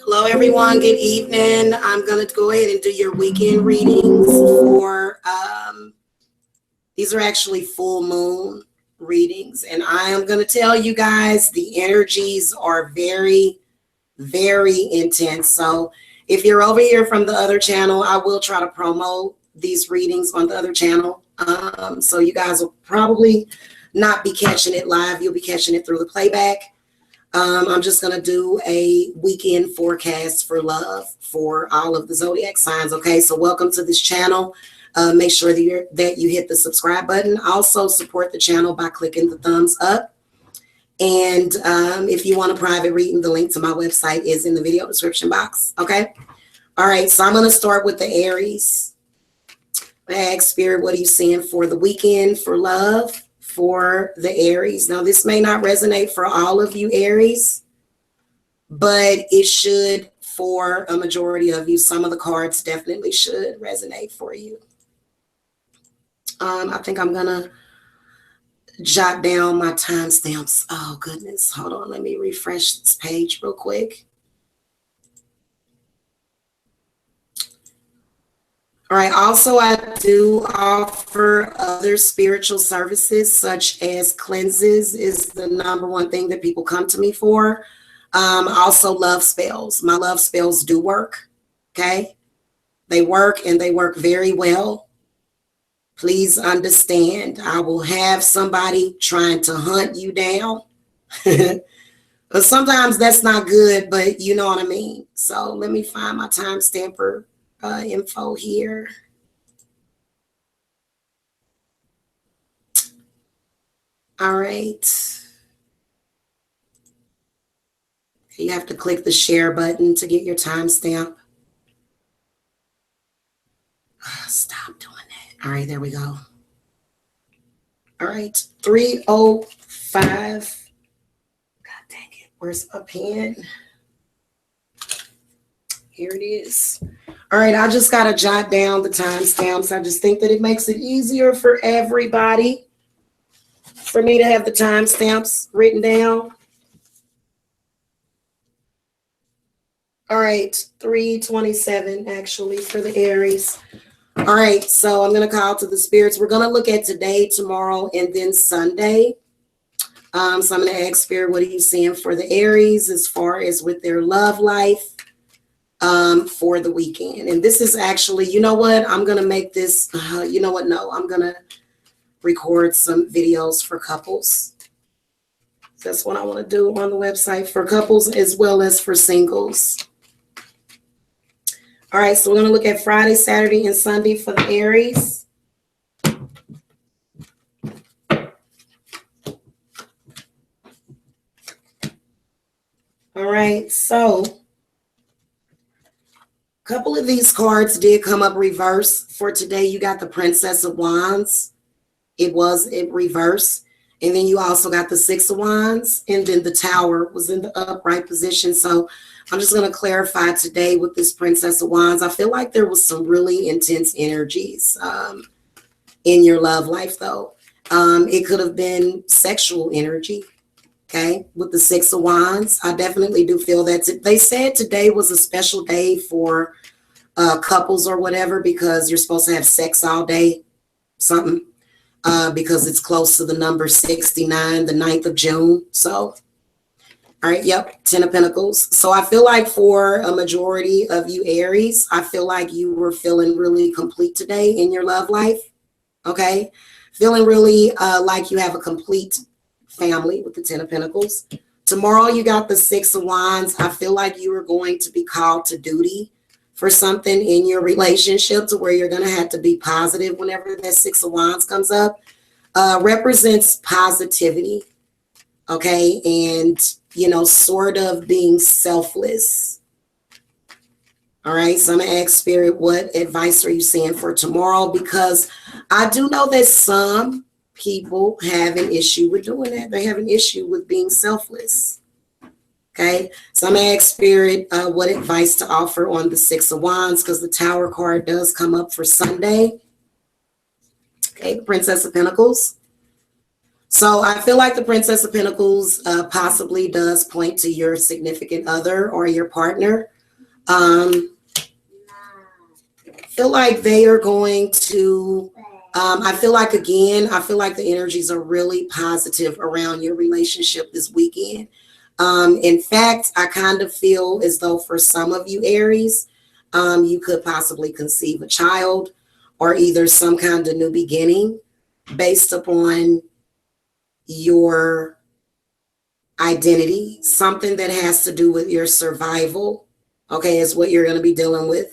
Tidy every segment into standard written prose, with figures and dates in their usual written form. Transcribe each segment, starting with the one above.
Hello, everyone. Good evening. I'm going to go ahead and do your weekend readings for, these are actually full moon readings. And I am going to tell you guys the energies are very, very intense. So if you're over here from the other channel, I will try to promote these readings on the other channel. So you guys will probably not be catching it live. You'll be catching it through the playback. I'm just going to do a weekend forecast for love for all of the zodiac signs. Okay, so welcome to this channel. Make sure that you hit the subscribe button. Also support the channel by clicking the thumbs up. And if you want a private reading, the link to my website is in the video description box. Okay. All right. So I'm going to start with the Aries. Ask Spirit, what are you seeing for the weekend for love? For the Aries. Now, this may not resonate for all of you Aries, but it should for a majority of you. Some of the cards definitely should resonate for you. I think I'm gonna jot down my timestamps. Oh goodness, hold on, let me refresh this page real quick. All right, also I do offer other spiritual services such as cleanses is the #1 thing that people come to me for. Also love spells. My love spells do work, okay? They work and they work very well. Please understand, I will have somebody trying to hunt you down. But sometimes that's not good, but you know what I mean. So let me find my timestamper info here. All right. You have to click the share button to get your timestamp. Stop doing that. All right, there we go. All right, 3:05. God dang it, where's my pen? Here it is. All right, I just got to jot down the timestamps. I just think that it makes it easier for everybody for me to have the timestamps written down. All right, 3:27 actually for the Aries. All right, so I'm going to call to the spirits. We're going to look at today, tomorrow, and then Sunday. So I'm going to ask Spirit, what are you seeing for the Aries as far as with their love life? For the weekend. And this is actually, you know what, I'm going to make this, you know what, no, I'm going to record some videos for couples. That's what I want to do on the website for couples as well as for singles. All right, so we're going to look at Friday, Saturday, and Sunday for the Aries. All right, so a couple of these cards did come up reverse for today. You got the Princess of Wands. It was in reverse. And then you also got the Six of Wands. And then the Tower was in the upright position. So I'm just going to clarify today with this Princess of Wands. I feel like there was some really intense energies in your love life, though. It could have been sexual energy. Okay, with the Six of Wands, I definitely do feel that. They said today was a special day for couples or whatever because you're supposed to have sex all day, something, because it's close to the number 69, the 9th of June. So, all right, yep, 10 of Pentacles. So I feel like for a majority of you Aries, I feel like you were feeling really complete today in your love life, okay? Feeling really like you have a complete family with the 10 of Pentacles. Tomorrow you got the Six of Wands. I feel like you are going to be called to duty for something in your relationship to where you're going to have to be positive whenever that Six of Wands comes up. Represents positivity, okay? And, you know, sort of being selfless. All right, so I'm going to ask Spirit, what advice are you saying for tomorrow? Because I do know that some people have an issue with doing that. They have an issue with being selfless. Okay, so I'm going to ask Spirit what advice to offer on the Six of Wands, because the Tower card does come up for Sunday. Okay, the Princess of Pentacles. So I feel like the Princess of Pentacles possibly does point to your significant other or your partner. Feel like they are going to, I feel like, again, I feel like the energies are really positive around your relationship this weekend. In fact, I kind of feel as though for some of you Aries, you could possibly conceive a child or either some kind of new beginning based upon your identity, something that has to do with your survival, okay, is what you're going to be dealing with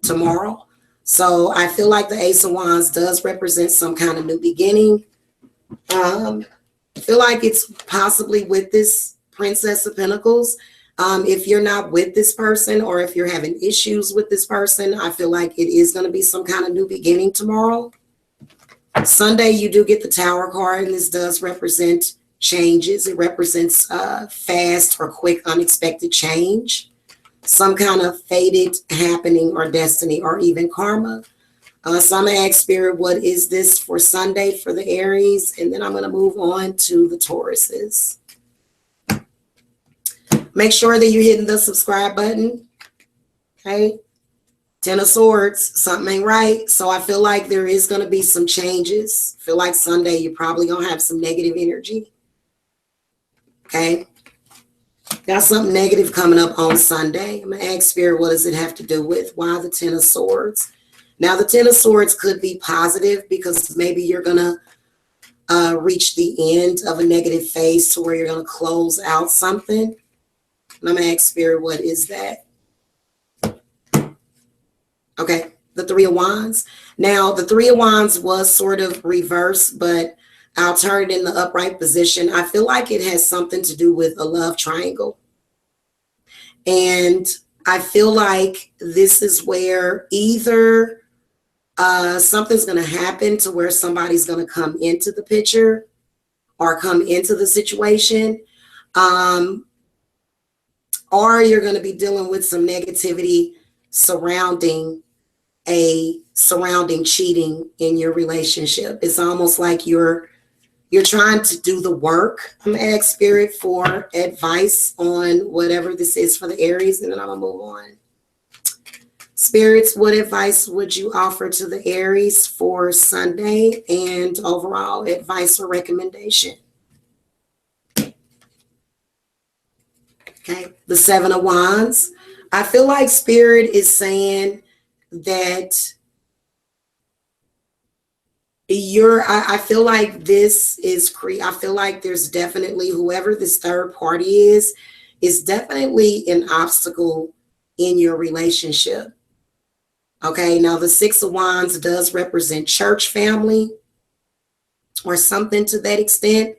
tomorrow. So I feel like the Ace of Wands does represent some kind of new beginning. I feel like it's possibly with this Princess of Pentacles. If you're not with this person or if you're having issues with this person, I feel like it is going to be some kind of new beginning tomorrow. Sunday, you do get the Tower card, and this does represent changes. It represents fast or quick, unexpected change, some kind of fated happening or destiny or even karma. So I'm going to ask Spirit, what is this for Sunday for the Aries? And then I'm going to move on to the Tauruses. Make sure that you're hitting the subscribe button. Okay. Ten of Swords, something ain't right. So I feel like there is going to be some changes. I feel like Sunday you're probably going to have some negative energy. Okay. Got something negative coming up on Sunday. I'm going to ask Spirit, what does it have to do with? Why the Ten of Swords? Now, the Ten of Swords could be positive because maybe you're going to reach the end of a negative phase to where you're going to close out something. And I'm going to ask Spirit, what is that? Okay, the Three of Wands. Now, the Three of Wands was sort of reversed, but I'll turn it in the upright position. I feel like it has something to do with a love triangle. And I feel like this is where either something's going to happen to where somebody's going to come into the picture or come into the situation, or you're going to be dealing with some negativity surrounding cheating in your relationship. It's almost like you're trying to do the work. I'm going to ask Spirit for advice on whatever this is for the Aries, and then I'm going to move on. Spirits, what advice would you offer to the Aries for Sunday and overall advice or recommendation? Okay, the Seven of Wands. I feel like Spirit is saying that I feel like this is I feel like there's definitely, whoever this third party is definitely an obstacle in your relationship. Okay, now the Six of Wands does represent church family or something to that extent.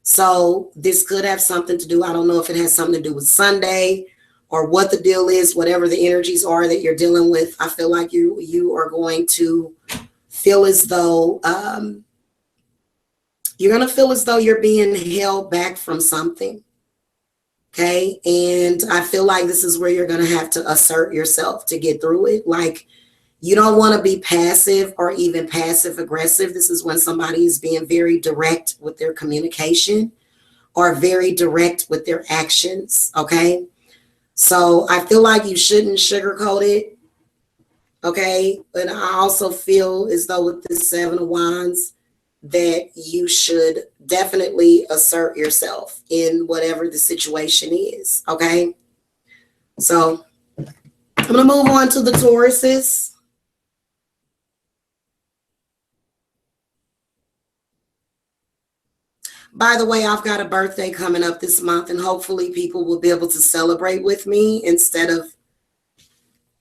So this could have something to do, I don't know if it has something to do with Sunday or what the deal is, whatever the energies are that you're dealing with. I feel like you are going to feel as though you're being held back from something. Okay. And I feel like this is where you're going to have to assert yourself to get through it. Like, you don't want to be passive or even passive aggressive. This is when somebody is being very direct with their communication or very direct with their actions. Okay. So I feel like you shouldn't sugarcoat it. Okay. But I also feel as though with the Seven of Wands that you should definitely assert yourself in whatever the situation is. Okay. So I'm going to move on to the Tauruses. By the way, I've got a birthday coming up this month, and hopefully people will be able to celebrate with me instead of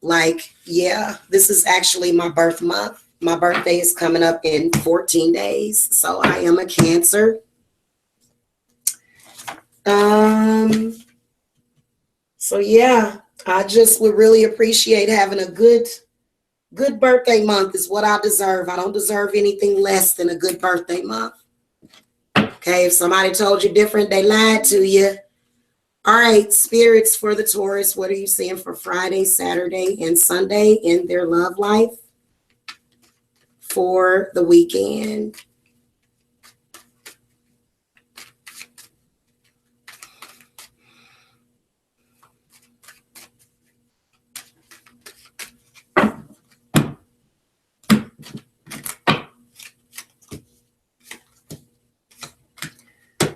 Like, yeah, this is actually my birth month. My birthday is coming up in 14 days. So I am a Cancer. So yeah, I just would really appreciate having a good birthday month is what I deserve. I don't deserve anything less than a good birthday month. Okay, if somebody told you different, they lied to you. All right, spirits for the Taurus, what are you seeing for Friday, Saturday, and Sunday in their love life for the weekend?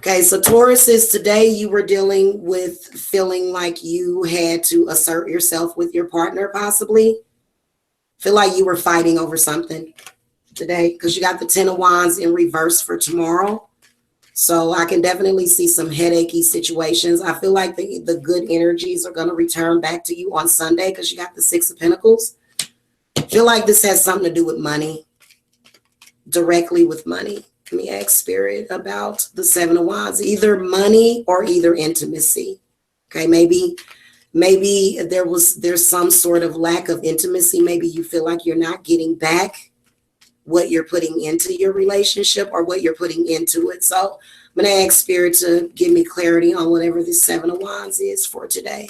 Okay, so Tauruses, today you were dealing with feeling like you had to assert yourself with your partner, possibly. Feel like you were fighting over something today because you got the Ten of Wands in reverse for tomorrow. So I can definitely see some headachy situations. I feel like the good energies are going to return back to you on Sunday because you got the Six of Pentacles. I feel like this has something to do with money, directly with money. Let me ask Spirit about the Seven of Wands, either money or either intimacy. Okay, maybe there's some sort of lack of intimacy. Maybe you feel like you're not getting back what you're putting into your relationship or what you're putting into it. So I'm going to ask Spirit to give me clarity on whatever this Seven of Wands is for today.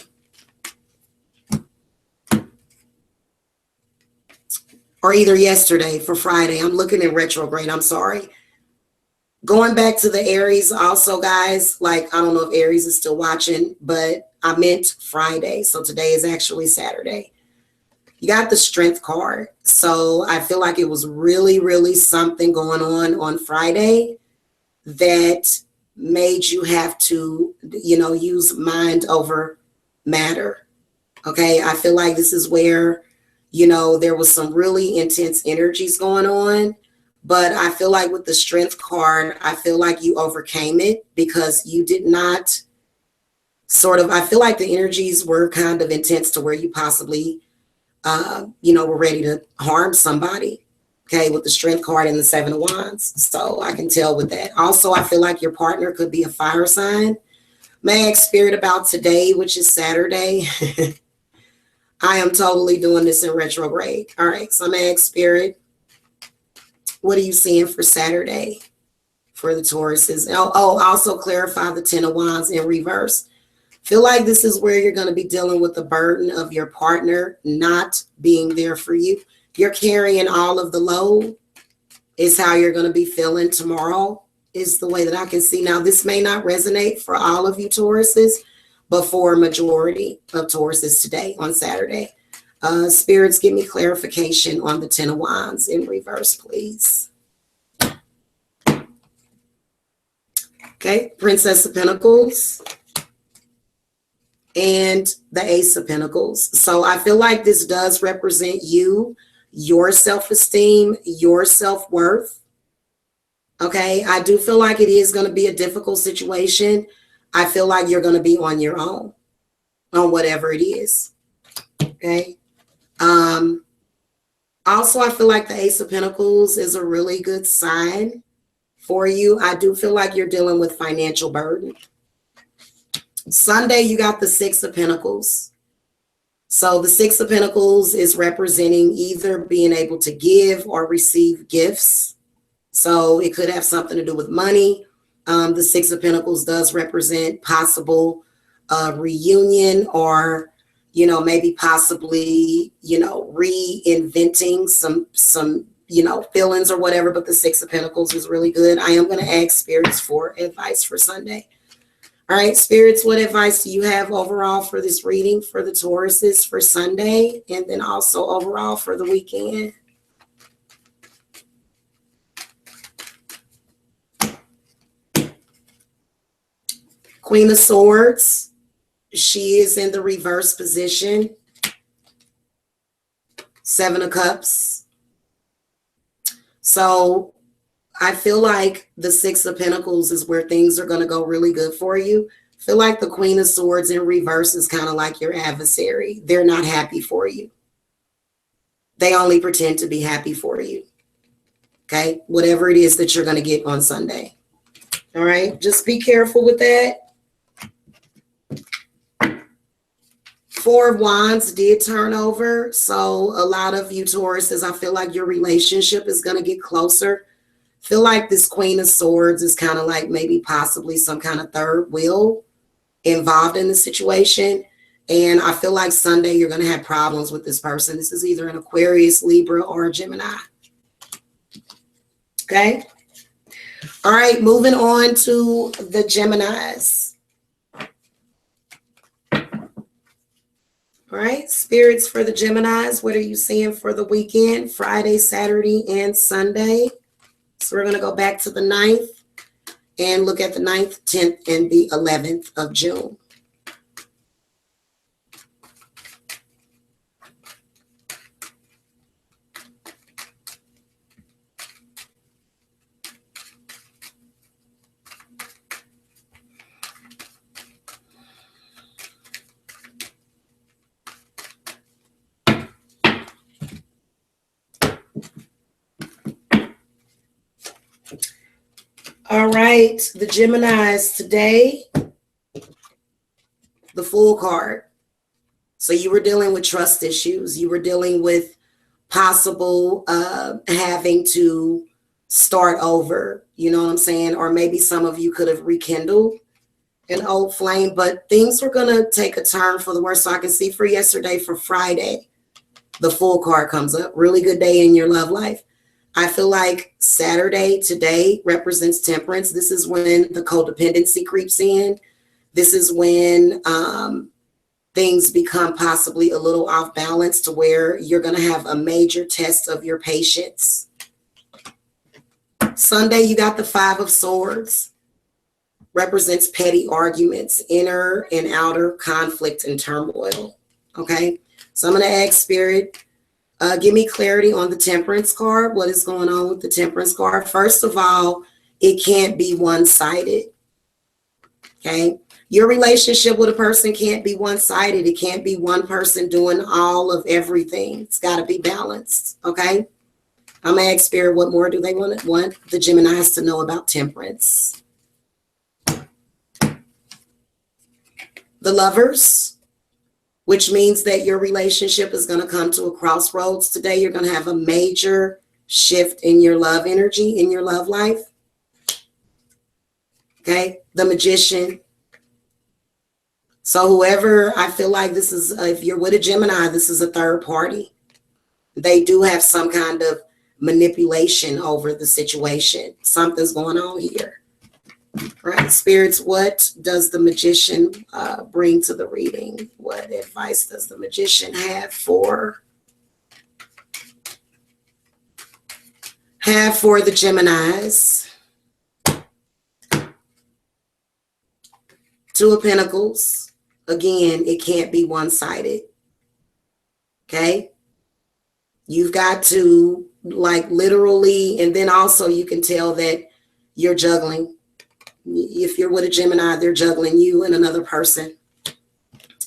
Or either yesterday for Friday. I'm looking in retrograde. I'm sorry. Going back to the Aries also, guys, like, I don't know if Aries is still watching, but I meant Friday. So today is actually Saturday. You got the Strength card. So I feel like it was really, really something going on Friday that made you have to, use mind over matter. Okay. I feel like this is where, there was some really intense energies going on. But I feel like with the Strength card, I feel like you overcame it because you did not I feel like the energies were kind of intense to where you possibly, were ready to harm somebody. Okay, with the Strength card and the Seven of Wands. So I can tell with that. Also, I feel like your partner could be a fire sign. May I ask Spirit about today, which is Saturday? I am totally doing this in retrograde. All right, so I'm going to ask Spirit, what are you seeing for Saturday for the Tauruses? Also clarify the Ten of Wands in reverse. Feel like this is where you're going to be dealing with the burden of your partner not being there for you. You're carrying all of the load is how you're going to be feeling tomorrow, is the way that I can see. Now, this may not resonate for all of you Tauruses, but for a majority of Tauruses today on Saturday. Spirits, give me clarification on the Ten of Wands in reverse, please. Okay, Princess of Pentacles and the Ace of Pentacles. So I feel like this does represent you, your self-esteem, your self-worth. Okay, I do feel like it is going to be a difficult situation. I feel like you're going to be on your own on whatever it is. Okay. Also, I feel like the Ace of Pentacles is a really good sign for you. I do feel like you're dealing with financial burden. Sunday, you got the Six of Pentacles. So the Six of Pentacles is representing either being able to give or receive gifts. So it could have something to do with money. The Six of Pentacles does represent possible reunion or maybe possibly, reinventing some, feelings or whatever, but the Six of Pentacles is really good. I am going to ask spirits for advice for Sunday. All right, spirits, what advice do you have overall for this reading for the Tauruses for Sunday and then also overall for the weekend? Queen of Swords. She is in the reverse position. Seven of Cups. So I feel like the Six of Pentacles is where things are going to go really good for you. I feel like the Queen of Swords in reverse is kind of like your adversary. They're not happy for you. They only pretend to be happy for you. Okay? Whatever it is that you're going to get on Sunday. All right? Just be careful with that. 4 of Wands did turn over. So a lot of you Tauruses, I feel like your relationship is going to get closer. Feel like this Queen of Swords is kind of like maybe possibly some kind of third wheel involved in the situation. And I feel like Sunday you're going to have problems with this person. This is either an Aquarius, Libra, or a Gemini. Okay. All right. Moving on to the Geminis. All right. Spirits for the Geminis. What are you seeing for the weekend? Friday, Saturday, and Sunday. So we're going to go back to the 9th and look at the 9th, 10th, and the 11th of June. All right, the Geminis today, the Fool card. So you were dealing with trust issues. You were dealing with possible having to start over, you know what I'm saying? Or maybe some of you could have rekindled an old flame, but things were going to take a turn for the worse. So I can see for yesterday, for Friday, the Fool card comes up. Really good day in your love life. I feel like Saturday today represents temperance. This is when the codependency creeps in. This is when things become possibly a little off balance to where you're going to have a major test of your patience. Sunday, you got the 5 of Swords. Represents petty arguments, inner and outer conflict and turmoil. Okay, so I'm going to ask Spirit, give me clarity on the Temperance card. What is going on with the Temperance card? First of all, it can't be one-sided. Okay, your relationship with a person can't be one-sided. It can't be one person doing all of everything. It's got to be balanced. Okay, I'm going to ask Spirit, what more do they want the Geminis to know about temperance? The Lovers, which means that your relationship is going to come to a crossroads today. You're going to have a major shift in your love energy, in your love life. Okay, the Magician. So whoever, I feel like this is, if you're with a Gemini, this is a third party. They do have some kind of manipulation over the situation. Something's going on here. Right, Spirits, what does the Magician bring to the reading? What advice does the Magician have for the Geminis? 2 of Pentacles. Again, it can't be one-sided. Okay? You've got to, like, literally, and then also you can tell that you're juggling. If you're with a Gemini, they're juggling you and another person.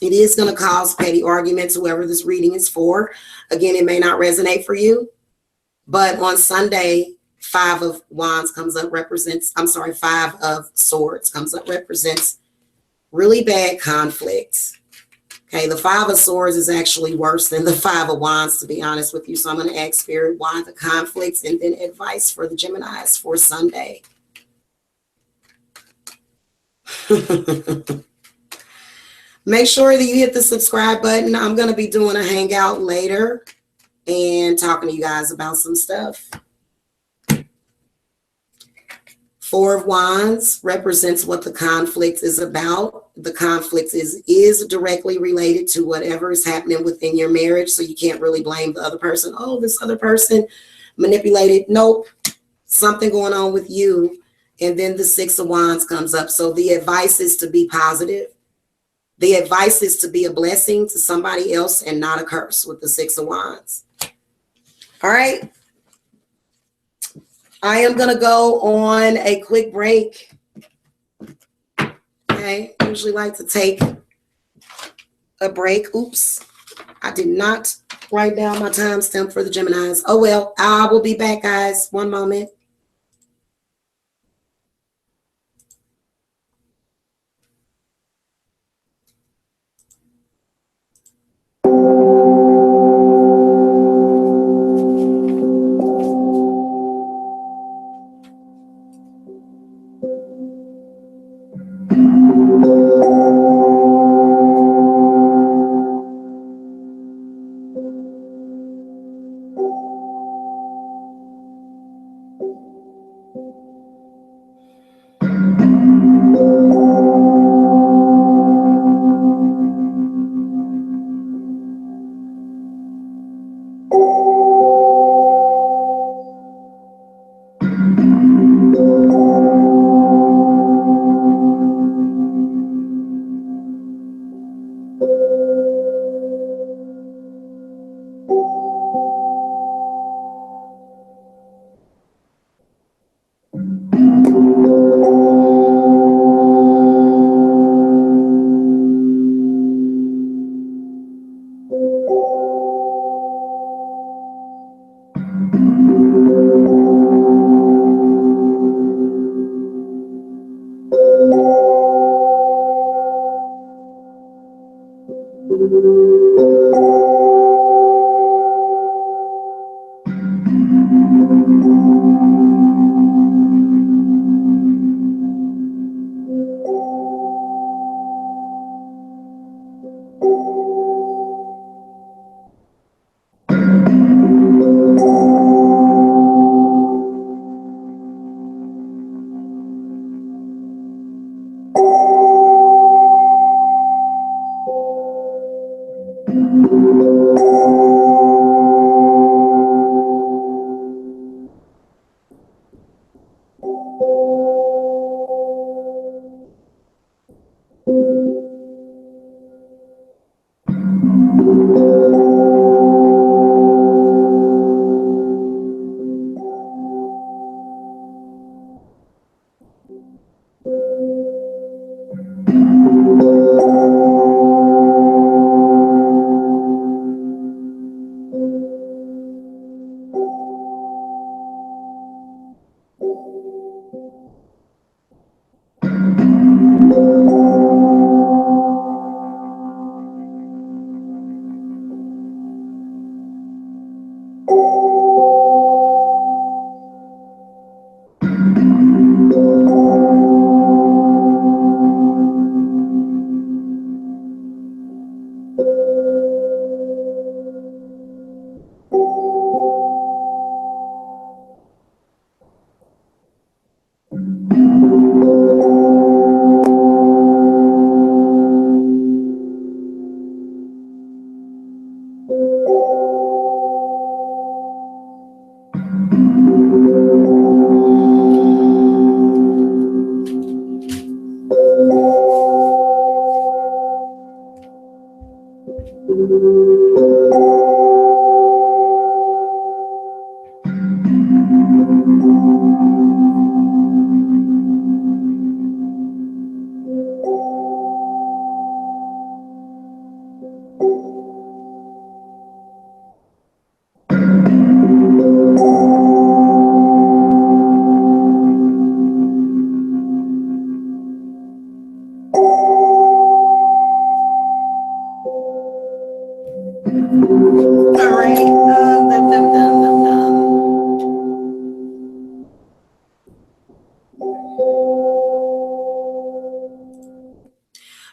It is going to cause petty arguments, whoever this reading is for. Again, it may not resonate for you, but on Sunday, 5 of Wands comes up, represents, 5 of Swords comes up, represents really bad conflicts. Okay, the 5 of Swords is actually worse than the 5 of Wands, to be honest with you. So I'm going to ask Spirit, why the conflicts, and then advice for the Geminis for Sunday. Make sure that you hit the subscribe button. I'm going to be doing a hangout later and talking to you guys about some stuff. 4 of Wands represents what the conflict is about. The conflict is directly related to whatever is happening within your marriage. So you can't really blame the other person. Oh, this other person manipulated. Nope. Something going on with you. And then the 6 of Wands comes up. So the advice is to be positive. The advice is to be a blessing to somebody else and not a curse with the 6 of Wands. All right. I am going to go on a quick break. Okay. I usually like to take a break. Oops. I did not Write down my timestamp for the Geminis. Oh, well, I will be back, guys. One moment.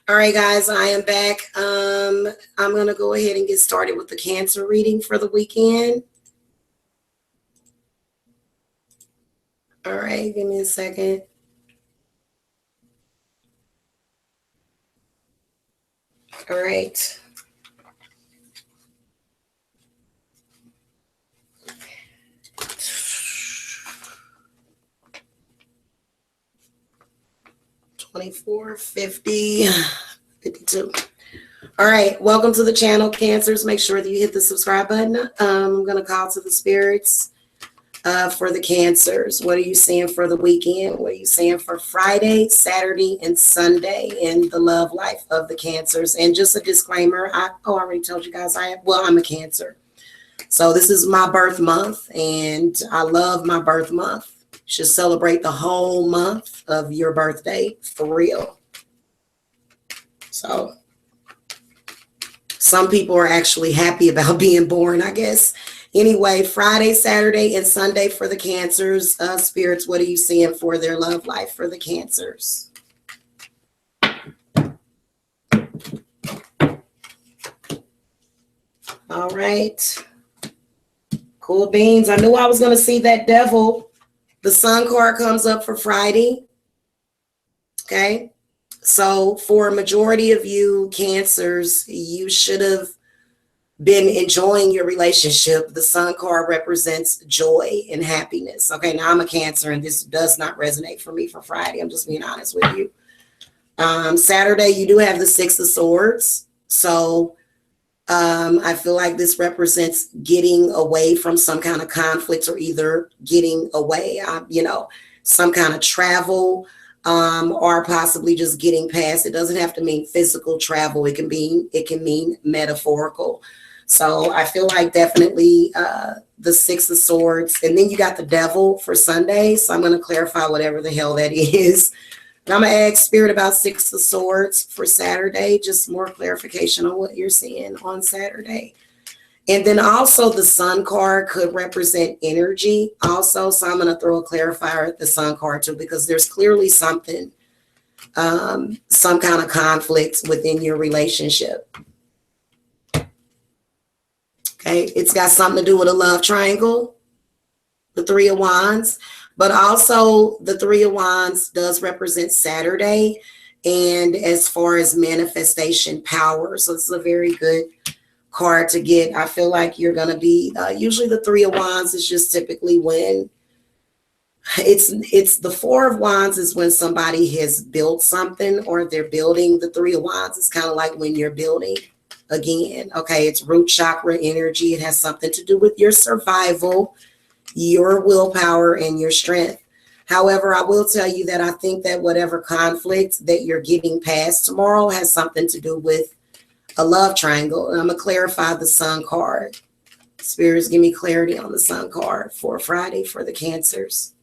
All right, guys, I am back. I'm going to go ahead and get started with the Cancer reading for the weekend. All right, give me a second. All right. $24, $50, $52. All right, welcome to the channel, Cancers. Make sure that you hit the subscribe button. I'm going to call to the spirits for the Cancers. What are you seeing for the weekend? What are you seeing for Friday, Saturday, and Sunday in the love life of the Cancers? And just a disclaimer, I already told you guys I'm a Cancer. So this is my birth month, and I love my birth month. You should celebrate the whole month of your birthday for real. So some people are actually happy about being born, I guess. Anyway, Friday, Saturday, and Sunday for the Cancers. Spirits, what are you seeing for their love life for the Cancers? All right. Cool beans. I knew I was going to see that devil. The Sun card comes up for Friday. Okay. So for a majority of you Cancers, you should have been enjoying your relationship. The Sun card represents joy and happiness. Okay. Now I'm a Cancer and this does not resonate for me for Friday. I'm just being honest with you. Saturday, you do have the Six of Swords. So I feel like this represents getting away from some kind of conflict, or either getting away, some kind of travel, or possibly just getting past. It doesn't have to mean physical travel. It can mean metaphorical. So I feel like definitely the Six of Swords. And then you got the Devil for Sunday. So I'm going to clarify whatever the hell that is. I'm going to ask Spirit about Six of Swords for Saturday. Just more clarification on what you're seeing on Saturday. And then also the Sun card could represent energy also. So I'm going to throw a clarifier at the Sun card too, because there's clearly something, some kind of conflict within your relationship. Okay. It's got something to do with a love triangle, the Three of Wands. But also the Three of Wands does represent Saturday, and as far as manifestation power. So this is a very good card to get. I feel like you're going to be, usually the Three of Wands is just typically when it's the Four of Wands is when somebody has built something or they're building. The Three of Wands is kind of like when you're building again. Okay, it's root chakra energy. It has something to do with your survival, your willpower, and your strength. However, I will tell you that I think that whatever conflict that you're getting past tomorrow has something to do with a love triangle. And I'm going to clarify the Sun card. Spirits, give me clarity on the Sun card for Friday for the Cancers.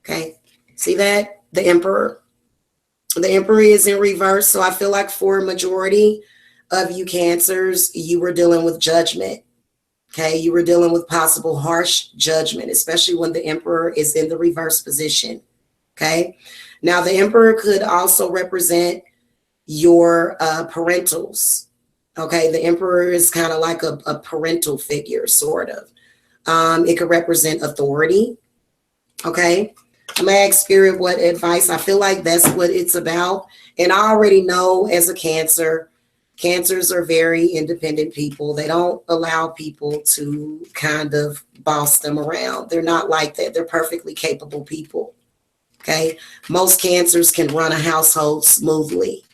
Okay. See that? The Emperor. The Emperor is in reverse. So I feel like for a majority of you Cancers, you were dealing with judgment. Okay, you were dealing with possible harsh judgment, especially when the Emperor is in the reverse position. Okay, now the Emperor could also represent your parentals. Okay, the Emperor is kind of like a parental figure, sort of. It could represent authority. Okay, I'm gonna ask Spirit what advice. I feel like that's what it's about. And I already know as a Cancer, Cancers are very independent people. They don't allow people to kind of boss them around. They're not like that. They're perfectly capable people. Okay. Most Cancers can run a household smoothly.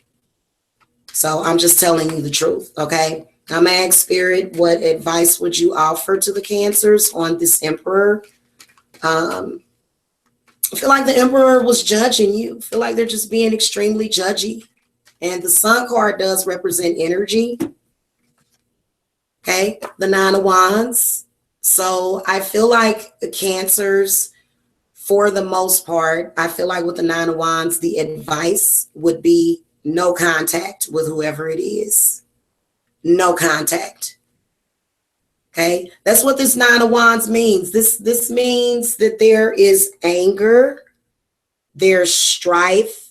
So I'm just telling you the truth. Okay. I'm going to ask Spirit, what advice would you offer to the Cancers on this Emperor? I feel like the Emperor was judging you. I feel like they're just being extremely judgy. And the Sun card does represent energy. Okay, the Nine of Wands. So I feel like the Cancers, for the most part, I feel like with the Nine of Wands, the advice would be no contact with whoever it is. No contact. Okay, that's what this Nine of Wands means. This means that there is anger, there's strife,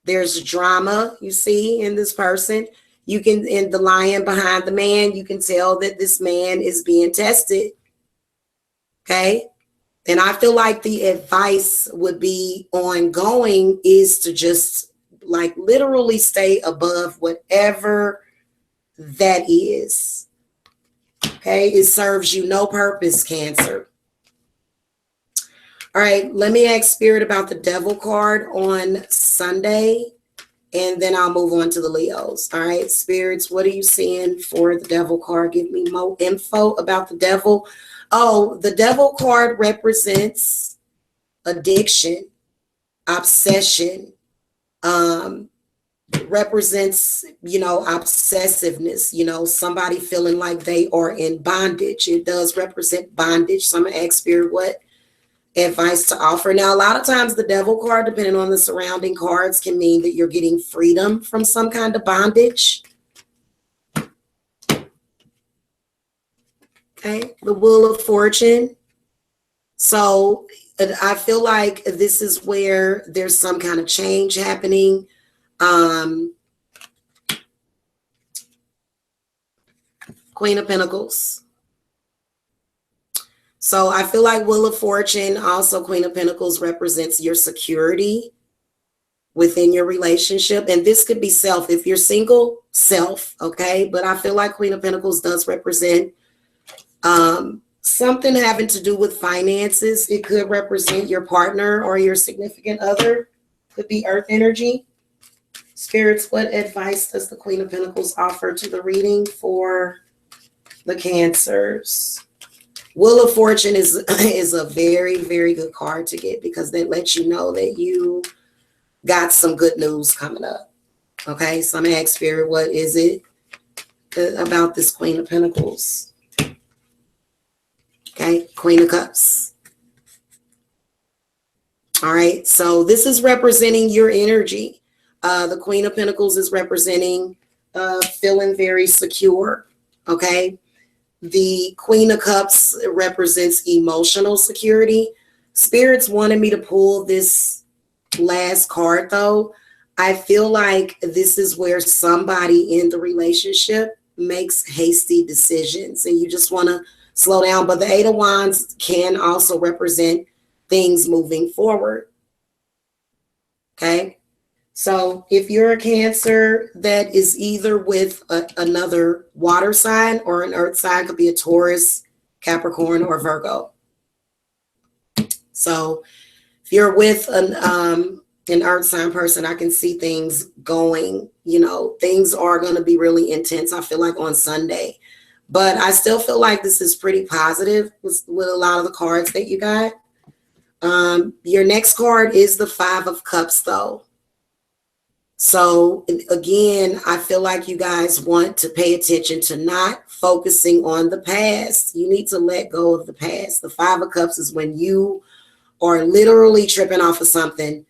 there's drama, you see, in this person. You can, in the lion behind the man, you can tell that this man is being tested. Okay. And I feel like the advice would be ongoing is to just like literally stay above whatever that is. Okay. It serves you no purpose, Cancer. All right, let me ask Spirit about the Devil card on Sunday, and then I'll move on to the Leos. All right, Spirits, what are you seeing for the Devil card? Give me more info about the Devil. Oh, the Devil card represents addiction, obsession, represents, obsessiveness, somebody feeling like they are in bondage. It does represent bondage. So I'm gonna ask Spirit what advice to offer. Now, a lot of times the Devil card, depending on the surrounding cards, can mean that you're getting freedom from some kind of bondage. Okay, the Wheel of Fortune. So I feel like this is where there's some kind of change happening. Queen of Pentacles. So I feel like Wheel of Fortune, also Queen of Pentacles, represents your security within your relationship. And this could be self. If you're single, self, okay? But I feel like Queen of Pentacles does represent something having to do with finances. It could represent your partner or your significant other. Could be earth energy. Spirits, what advice does the Queen of Pentacles offer to the reading for the Cancers? Wheel of Fortune is a very, very good card to get because that lets you know that you got some good news coming up. Okay, so I'm going to ask Spirit, what is it about this Queen of Pentacles? Okay, Queen of Cups. All right, so this is representing your energy. The Queen of Pentacles is representing feeling very secure. Okay, the Queen of Cups represents emotional security. Spirits wanted me to pull this last card, though. I feel like this is where somebody in the relationship makes hasty decisions and you just want to slow down. But the Eight of Wands can also represent things moving forward. Okay. So if you're a Cancer that is either with another water sign or an earth sign, could be a Taurus, Capricorn, or Virgo. So if you're with an earth sign person, I can see things going, things are going to be really intense, I feel like, on Sunday. But I still feel like this is pretty positive with a lot of the cards that you got. Your next card is the Five of Cups, though. So again, I feel like you guys want to pay attention to not focusing on the past. You need to let go of the past. The Five of Cups is when you are literally tripping off of something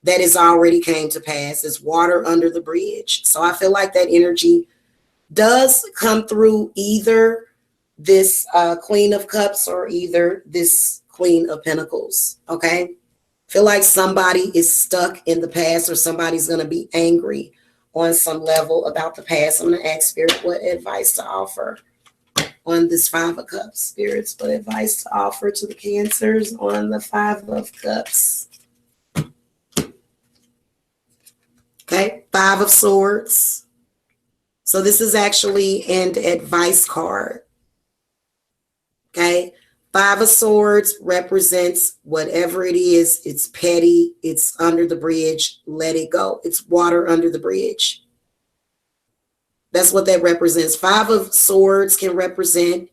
that has already came to pass. It's water under the bridge. So I feel like that energy does come through either this Queen of Cups or either this Queen of Pentacles. Okay. Feel like somebody is stuck in the past or somebody's going to be angry on some level about the past. I'm going to ask Spirit what advice to offer on this Five of Cups. Spirits, what advice to offer to the Cancers on the Five of Cups? Okay, Five of Swords. So this is actually an advice card. Okay. Five of Swords represents whatever it is. It's petty. It's under the bridge. Let it go. It's water under the bridge. That's what that represents. Five of Swords can represent,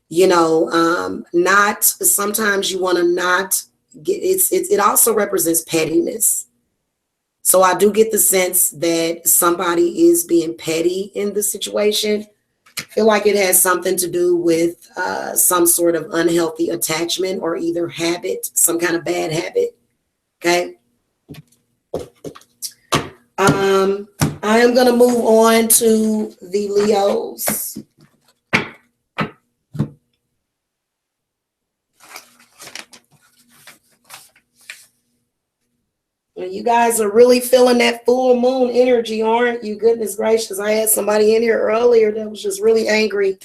not, sometimes you want to not get, it also represents pettiness. So I do get the sense that somebody is being petty in the situation. Feel like it has something to do with some sort of unhealthy attachment or either habit, some kind of bad habit. Okay. I am going to move on to the Leos. You guys are really feeling that full moon energy, aren't you? Goodness gracious. I had somebody in here earlier that was just really angry.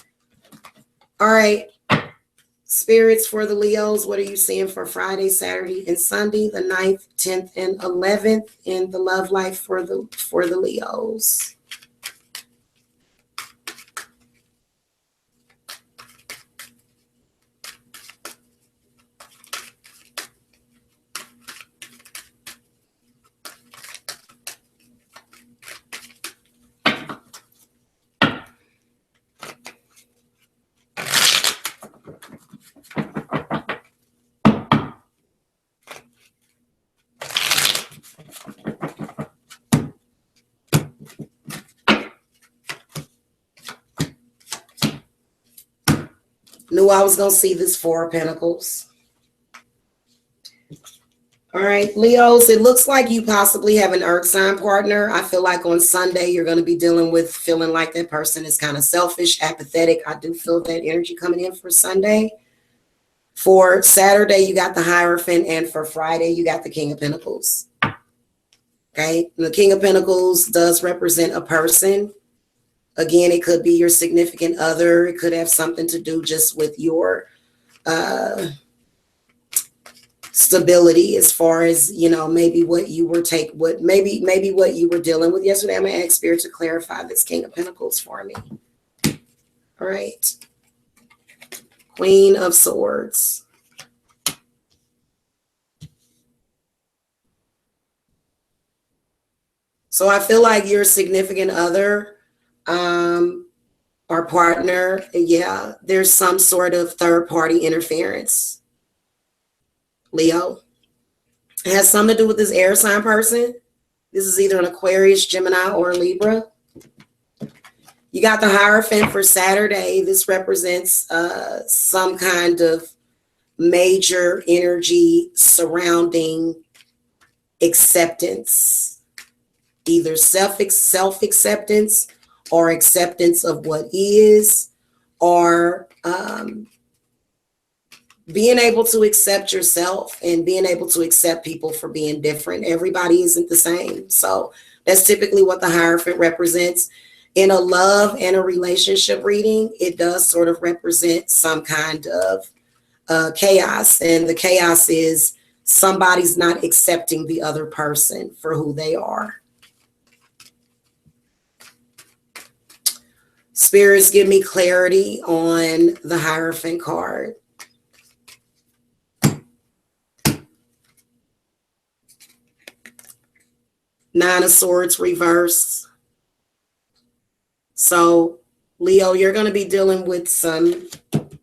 All right. Spirits for the Leos, what are you seeing for Friday, Saturday, and Sunday, the 9th, 10th, and 11th in the love life for the Leos? Knew I was going to see this Four of Pentacles. All right, Leos, it looks like you possibly have an earth sign partner. I feel like on Sunday, you're going to be dealing with feeling like that person is kind of selfish, apathetic. I do feel that energy coming in for Sunday. For Saturday, you got the Hierophant, and for Friday, you got the King of Pentacles. Okay, and the King of Pentacles does represent a person. Again, it could be your significant other. It could have something to do just with your stability, as far as, you know, maybe what you were maybe what you were dealing with yesterday. I'm gonna ask Spirit to clarify this King of Pentacles for me. All right, Queen of Swords. So I feel like your significant other or partner, yeah, there's some sort of third party interference. Leo, it has something to do with this air sign person. This is either an Aquarius, Gemini, or a Libra. You got the Hierophant for Saturday. This represents some kind of major energy surrounding acceptance, either self-acceptance or acceptance of what is, or being able to accept yourself and being able to accept people for being different. Everybody isn't the same. So that's typically what the Hierophant represents. In a love and a relationship reading, it does sort of represent some kind of chaos. And the chaos is somebody's not accepting the other person for who they are. Spirits, give me clarity on the Hierophant card. Nine of Swords reversed. So, Leo, you're going to be dealing with some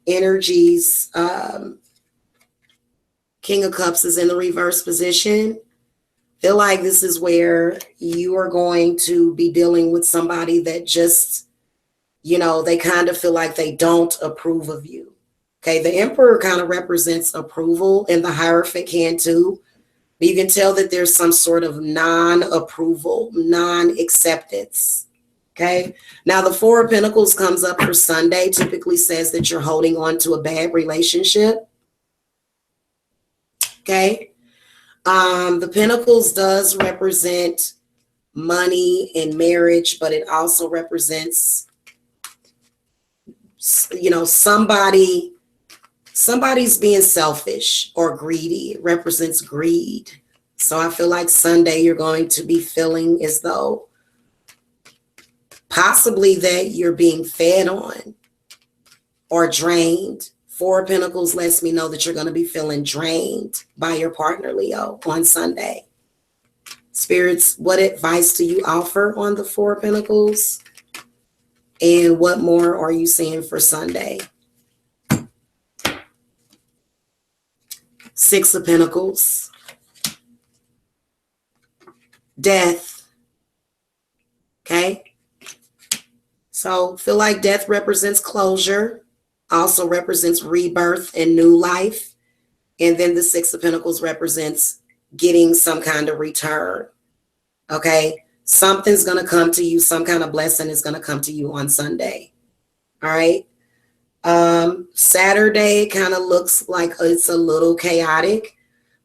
energies. King of Cups is in the reverse position. Feel like this is where you are going to be dealing with somebody that just, you know, they kind of feel like they don't approve of you. Okay, the Emperor kind of represents approval, and the Hierophant can too. But you can tell that there's some sort of non-approval, non-acceptance. Okay, now the Four of Pentacles comes up for Sunday, typically says that you're holding on to a bad relationship. Okay, the Pentacles does represent money and marriage, but it also represents, you know, somebody's being selfish or greedy. It represents greed. So I feel like Sunday you're going to be feeling as though possibly that you're being fed on or drained. Four of Pentacles lets me know that you're going to be feeling drained by your partner, Leo, on Sunday. Spirits, what advice do you offer on the Four of Pentacles? And what more are you seeing for Sunday? Six of Pentacles. Death. Okay. So feel like death represents closure, also represents rebirth and new life. And then the Six of Pentacles represents getting some kind of return. Okay. Something's going to come to you. Some kind of blessing is going to come to you on Sunday. All right. Saturday kind of looks like it's a little chaotic,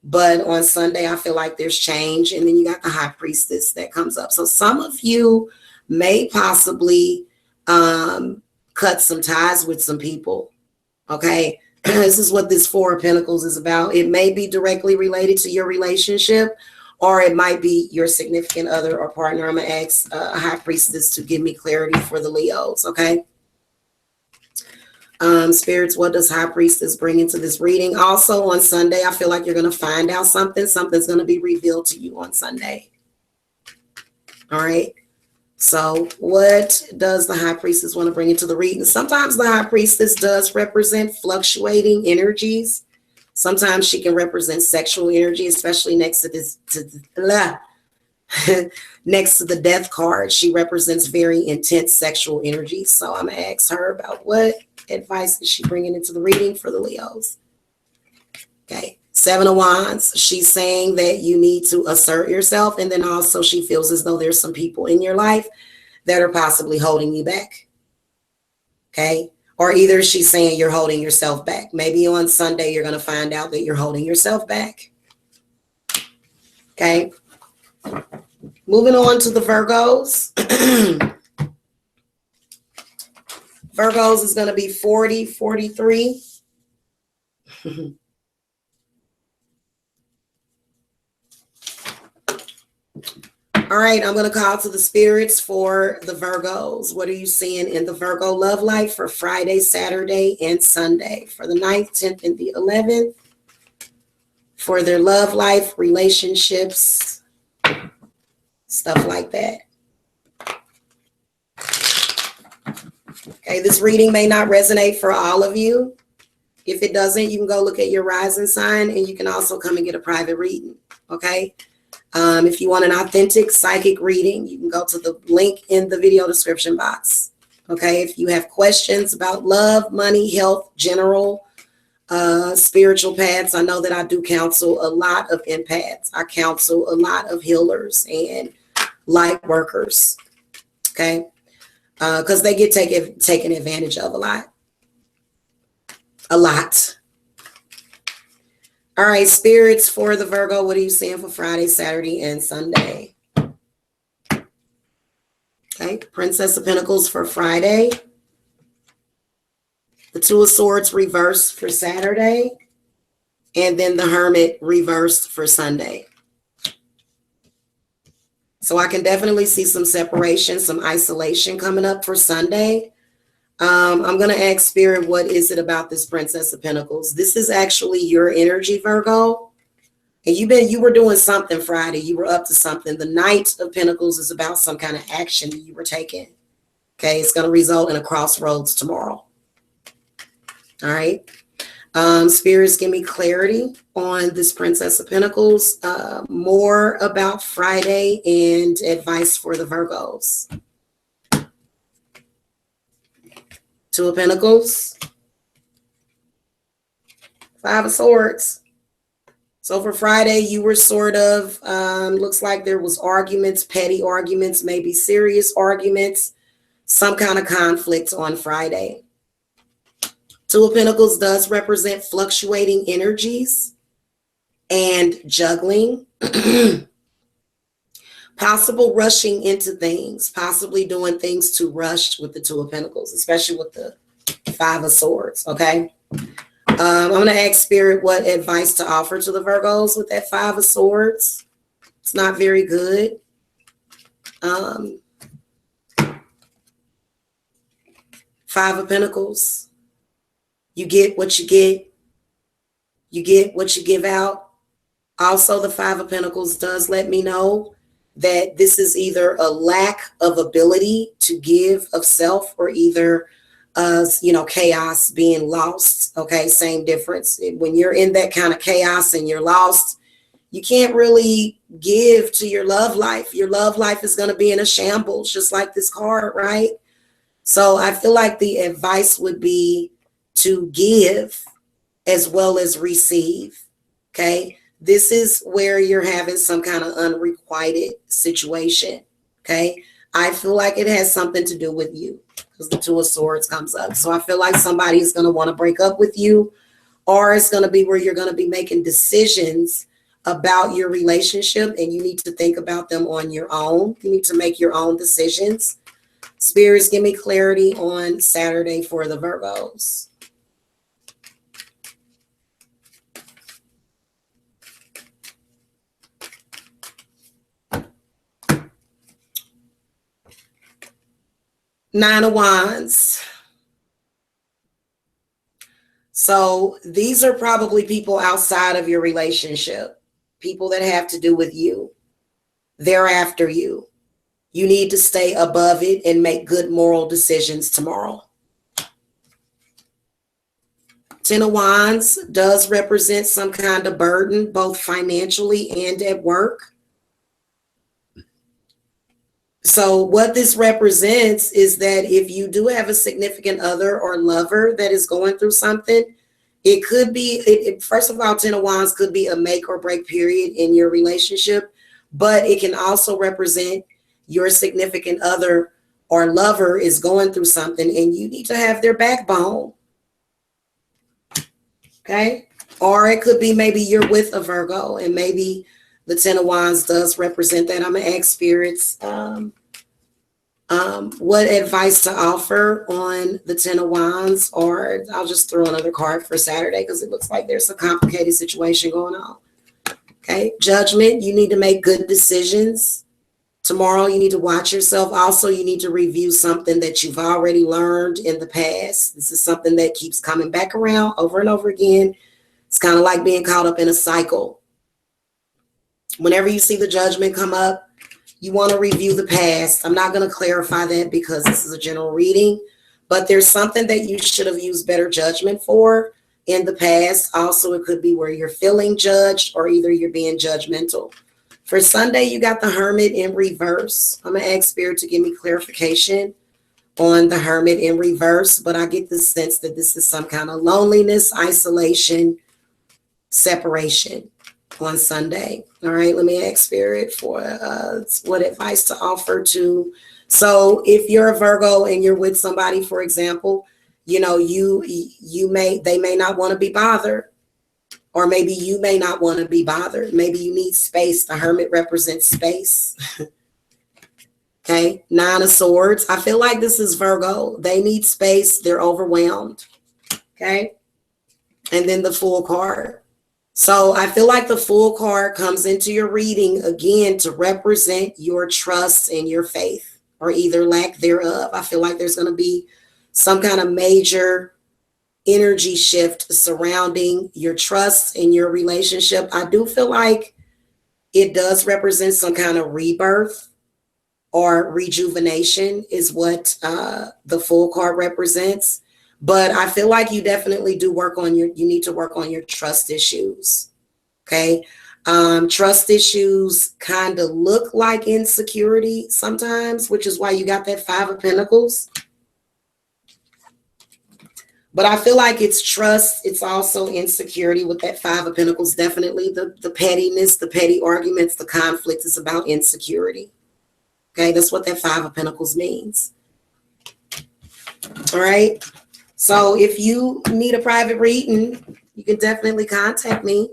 but on Sunday, I feel like there's change. And then you got the High Priestess that comes up. So some of you may possibly cut some ties with some people. Okay. This is what this Four of Pentacles is about. It may be directly related to your relationship, or it might be your significant other or partner. I'm going to ask a High Priestess to give me clarity for the Leos. Okay. Spirits, what does High Priestess bring into this reading? Also on Sunday, I feel like you're going to find out something. Something's going to be revealed to you on Sunday. All right. So what does the High Priestess want to bring into the reading? Sometimes the High Priestess does represent fluctuating energies. Sometimes she can represent sexual energy, especially next to this, next to the Death card. She represents very intense sexual energy. So I'm going to ask her about what advice is she bringing into the reading for the Leos? Okay. 7 of Wands. She's saying that you need to assert yourself. And then also she feels as though there's some people in your life that are possibly holding you back. Okay. Or either she's saying you're holding yourself back. Maybe on Sunday, you're going to find out that you're holding yourself back. Okay. Moving on to the Virgos. Virgos is going to be 40, 43. All right, I'm going to call to the spirits for the Virgos. What are you seeing in the Virgo love life for Friday, Saturday, and Sunday? For the 9th, 10th, and the 11th. For their love life, relationships, stuff like that. Okay, this reading may not resonate for all of you. If it doesn't, you can go look at your rising sign, and you can also come and get a private reading, okay? If you want an authentic psychic reading, you can go to the link in the video description box. Okay, if you have questions about love, money, health, general, spiritual paths, I know that I do counsel a lot of empaths. I counsel a lot of healers and light workers. Okay, because they get taken advantage of a lot. A lot. All right, spirits for the Virgo, what are you seeing for Friday, Saturday, and Sunday? Okay, Princess of Pentacles for Friday. The Two of Swords reversed for Saturday. And then the Hermit reversed for Sunday. So I can definitely see some separation, some isolation coming up for Sunday. I'm going to ask Spirit, what is it about this Princess of Pentacles? This is actually your energy, Virgo. And you were doing something Friday. You were up to something. The Knight of Pentacles is about some kind of action you were taking. Okay, it's going to result in a crossroads tomorrow. All right. Spirits, give me clarity on this Princess of Pentacles. More about Friday and advice for the Virgos. Two of Pentacles, Five of Swords. So for Friday, you were sort of, looks like there was arguments, petty arguments, maybe serious arguments, some kind of conflict on Friday. Two of Pentacles does represent fluctuating energies and juggling. Possible rushing into things, possibly doing things too rushed with the Two of Pentacles, especially with the Five of Swords, okay? I'm going to ask Spirit what advice to offer to the Virgos with that Five of Swords. It's not very good. Five of Pentacles. You get what you get. You get what you give out. Also, the Five of Pentacles does let me know that this is either a lack of ability to give of self or either, chaos, being lost. Okay, same difference. When you're in that kind of chaos and you're lost, you can't really give to your love life. Your love life is going to be in a shambles, just like this card, right? So I feel like the advice would be to give as well as receive, okay? This is where you're having some kind of unrequited situation, okay? I feel like it has something to do with you because the Two of Swords comes up. So I feel like somebody is going to want to break up with you, or it's going to be where you're going to be making decisions about your relationship and you need to think about them on your own. You need to make your own decisions. Spirits, give me clarity on Saturday for the Virgos. Nine of Wands. So these are probably people outside of your relationship, people that have to do with you. They're after you. You need to stay above it and make good moral decisions tomorrow. Ten of Wands does represent some kind of burden, both financially and at work. So what this represents is that if you do have a significant other or lover that is going through something, it could be, first of all, Ten of Wands could be a make or break period in your relationship, but it can also represent your significant other or lover is going through something and you need to have their backbone. Okay. Or it could be maybe you're with a Virgo and maybe the Ten of Wands does represent that. I'm going to ask spirits what advice to offer on the Ten of Wands, or I'll just throw another card for Saturday because it looks like there's a complicated situation going on. Okay. Judgment. You need to make good decisions. Tomorrow, you need to watch yourself. Also, you need to review something that you've already learned in the past. This is something that keeps coming back around over and over again. It's kind of like being caught up in a cycle. Whenever you see the Judgment come up, you want to review the past. I'm not going to clarify that because this is a general reading, but there's something that you should have used better judgment for in the past. Also, it could be where you're feeling judged or either you're being judgmental. For Sunday, you got the Hermit in reverse. I'm going to ask Spirit to give me clarification on the Hermit in reverse, but I get the sense that this is some kind of loneliness, isolation, separation on Sunday. All right, let me ask Spirit for what advice to offer to. So if you're a Virgo and you're with somebody, for example, you know, they may not want to be bothered. Or maybe you may not want to be bothered. Maybe you need space. The Hermit represents space. Okay. Nine of Swords. I feel like this is Virgo. They need space. They're overwhelmed. Okay. And then the Fool card. So I feel like the Fool card comes into your reading again to represent your trust and your faith, or either lack thereof. I feel like there's going to be some kind of major energy shift surrounding your trust in your relationship. I do feel like it does represent some kind of rebirth or rejuvenation is what the Fool card represents. But I feel like you definitely do you need to work on your trust issues. Okay. Trust issues kind of look like insecurity sometimes, which is why you got that Five of Pentacles. But I feel like it's trust. It's also insecurity with that Five of Pentacles. Definitely the pettiness, the petty arguments, the conflict is about insecurity. Okay, that's what that Five of Pentacles means. All right. So if you need a private reading, you can definitely contact me.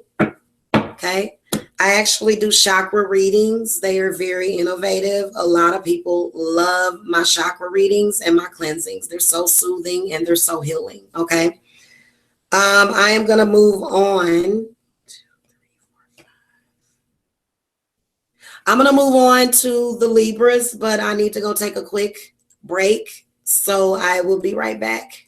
Okay. I actually do chakra readings. They are very innovative. A lot of people love my chakra readings and my cleansings. They're so soothing and they're so healing. Okay. I am going to move on. I'm going to move on to the Libras, but I need to go take a quick break. So I will be right back.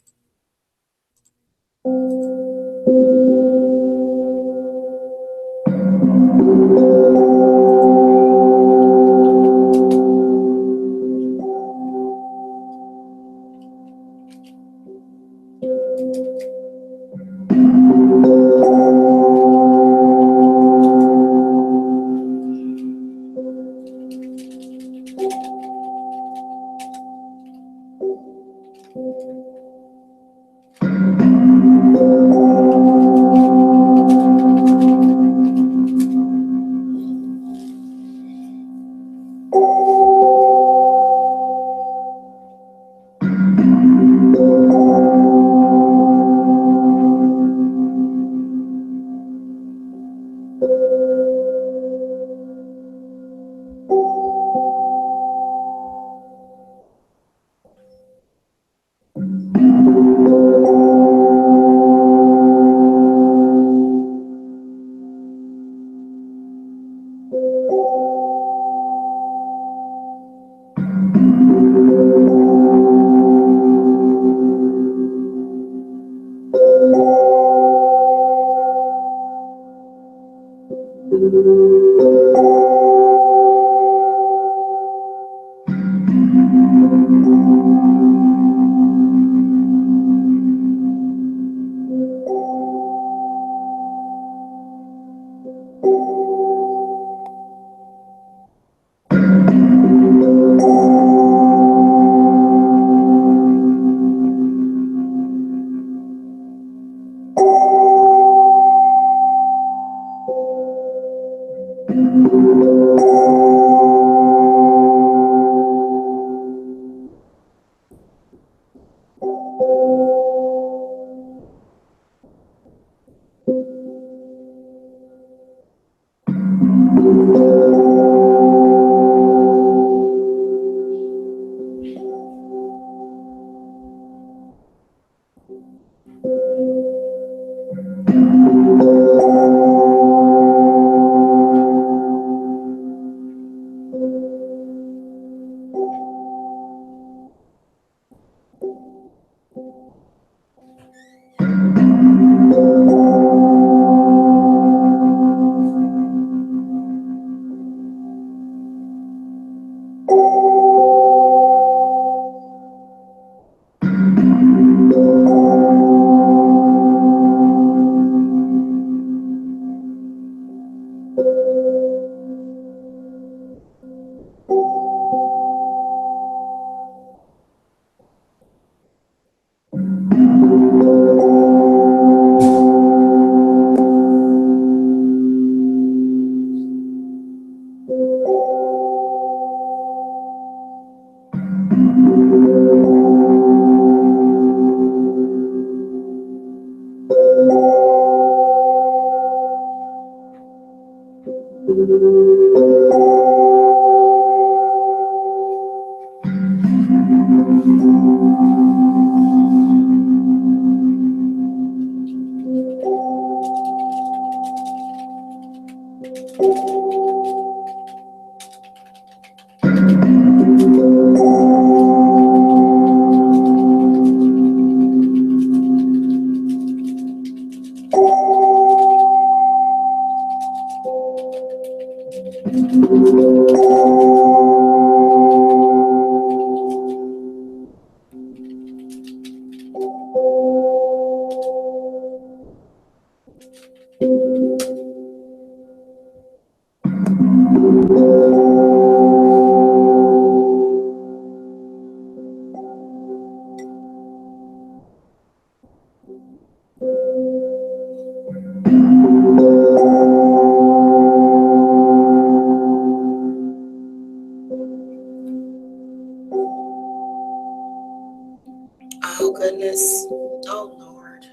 Oh, goodness. Oh, Lord.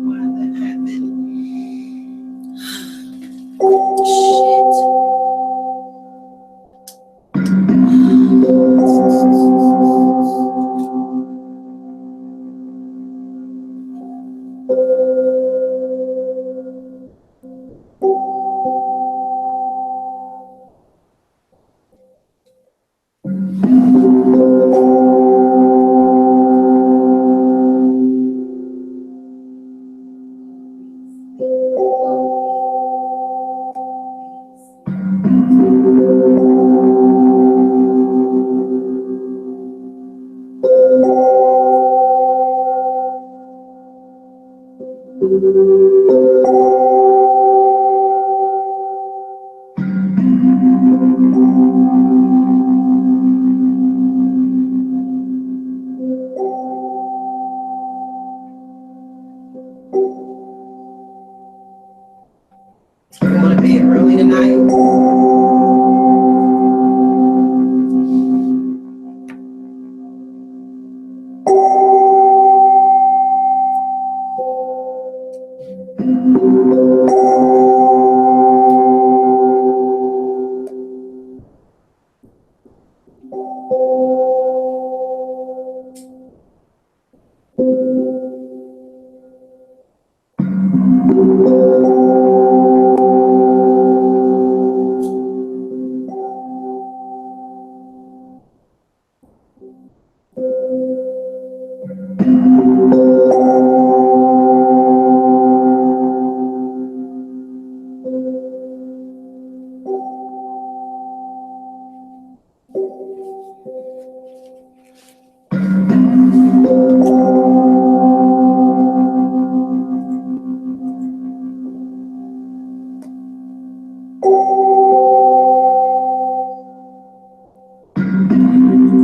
Why did that happen? Shit. You want to bed early tonight?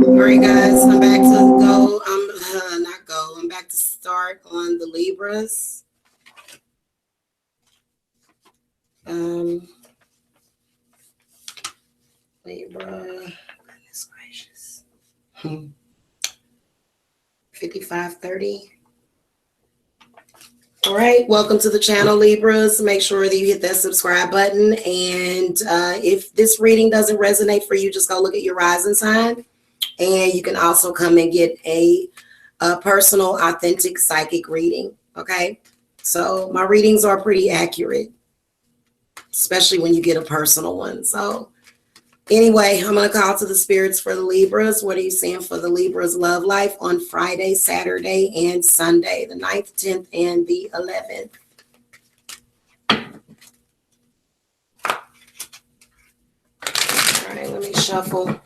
Alright, guys, I'm back to go. Not go. I'm back to start on the Libras. Libra. Goodness gracious. 5530. All right, welcome to the channel, Libras. Make sure that you hit that subscribe button. And if this reading doesn't resonate for you, just go look at your rising sign. And you can also come and get a personal, authentic psychic reading. Okay, so my readings are pretty accurate, especially when you get a personal one. So anyway, I'm going to call to the spirits for the Libras. What are you seeing for the Libras love life on Friday, Saturday, and Sunday, the 9th, 10th, and the 11th? All right, let me shuffle.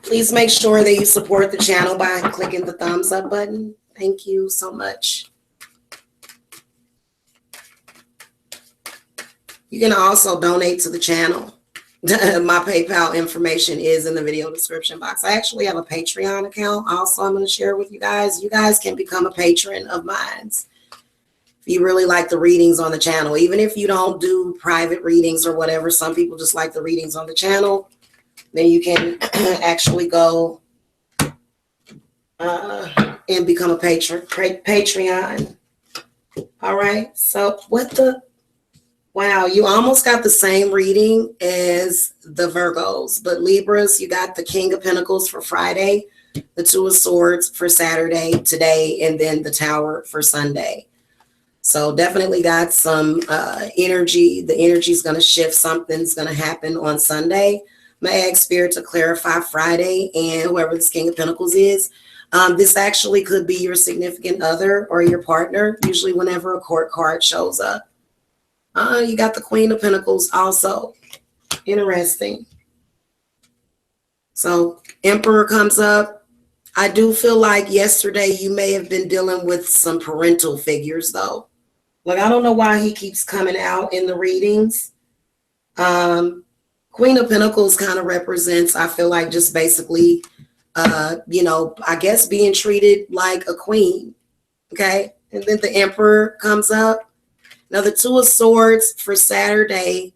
Please make sure that you support the channel by clicking the thumbs up button. Thank you so much. You can also donate to the channel. My PayPal information is in the video description box. I actually have a Patreon account also I'm going to share with you guys. You guys can become a patron of mine if you really like the readings on the channel. Even if you don't do private readings or whatever, some people just like the readings on the channel. Then you can actually go and become a Patreon. All right. So what the wow, you almost got the same reading as the Virgos, but Libras, you got the King of Pentacles for Friday, the Two of Swords for Saturday, today, and then the Tower for Sunday. So definitely got some energy. The energy is going to shift. Something's going to happen on Sunday. I'm going to ask Spirit to clarify Friday, and whoever this King of Pentacles is. This actually could be your significant other or your partner, usually whenever a court card shows up. You got the Queen of Pentacles also. Interesting. So Emperor comes up. I do feel like yesterday you may have been dealing with some parental figures though. Like, I don't know why he keeps coming out in the readings. Queen of Pentacles kind of represents, I feel like, just basically, I guess being treated like a queen. Okay. And then the Emperor comes up. Now, the Two of Swords for Saturday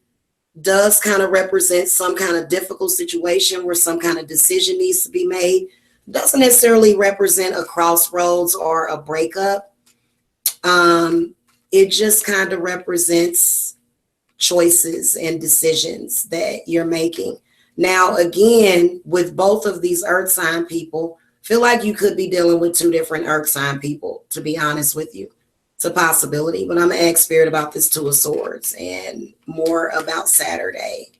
does kind of represent some kind of difficult situation where some kind of decision needs to be made. Doesn't necessarily represent a crossroads or a breakup. It just kind of represents choices and decisions that you're making. Now, again, with both of these earth sign people, feel like you could be dealing with two different earth sign people, to be honest with you. It's a possibility, but I'm going to ask Spirit about this Two of Swords and more about Saturday.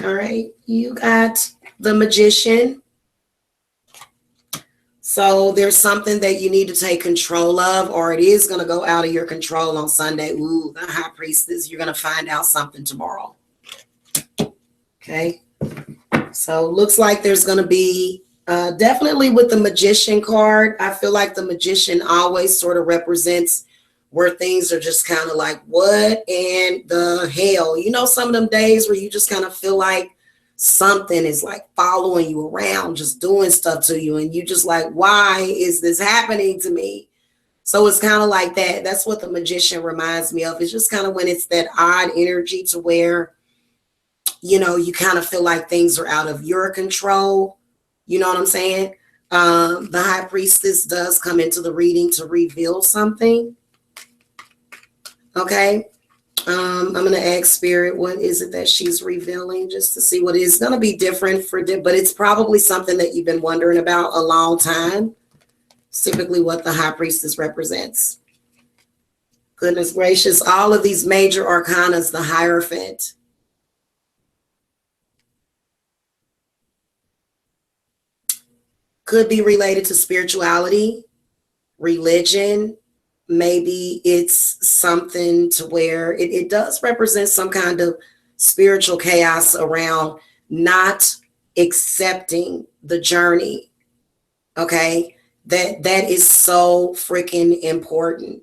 All right, you got the Magician. So there's something that you need to take control of, or it is going to go out of your control on Sunday. Ooh, the High Priestess, you're going to find out something tomorrow. Okay. So looks like there's going to be definitely with the Magician card. I feel like the Magician always sort of represents where things are just kind of like, what in the hell? You know, some of them days where you just kind of feel like something is like following you around, just doing stuff to you. And you just like, why is this happening to me? So it's kind of like that. That's what the Magician reminds me of. It's just kind of when it's that odd energy to where, you know, you kind of feel like things are out of your control. You know what I'm saying? The High Priestess does come into the reading to reveal something. Okay. I'm going to ask Spirit, what is it that she's revealing, just to see what is going to be different but it's probably something that you've been wondering about a long time. It's typically what the High Priestess represents. Goodness gracious, all of these major arcanas, the Hierophant. Could be related to spirituality, religion. Maybe it's something to where it does represent some kind of spiritual chaos around not accepting the journey. Okay. That is so freaking important.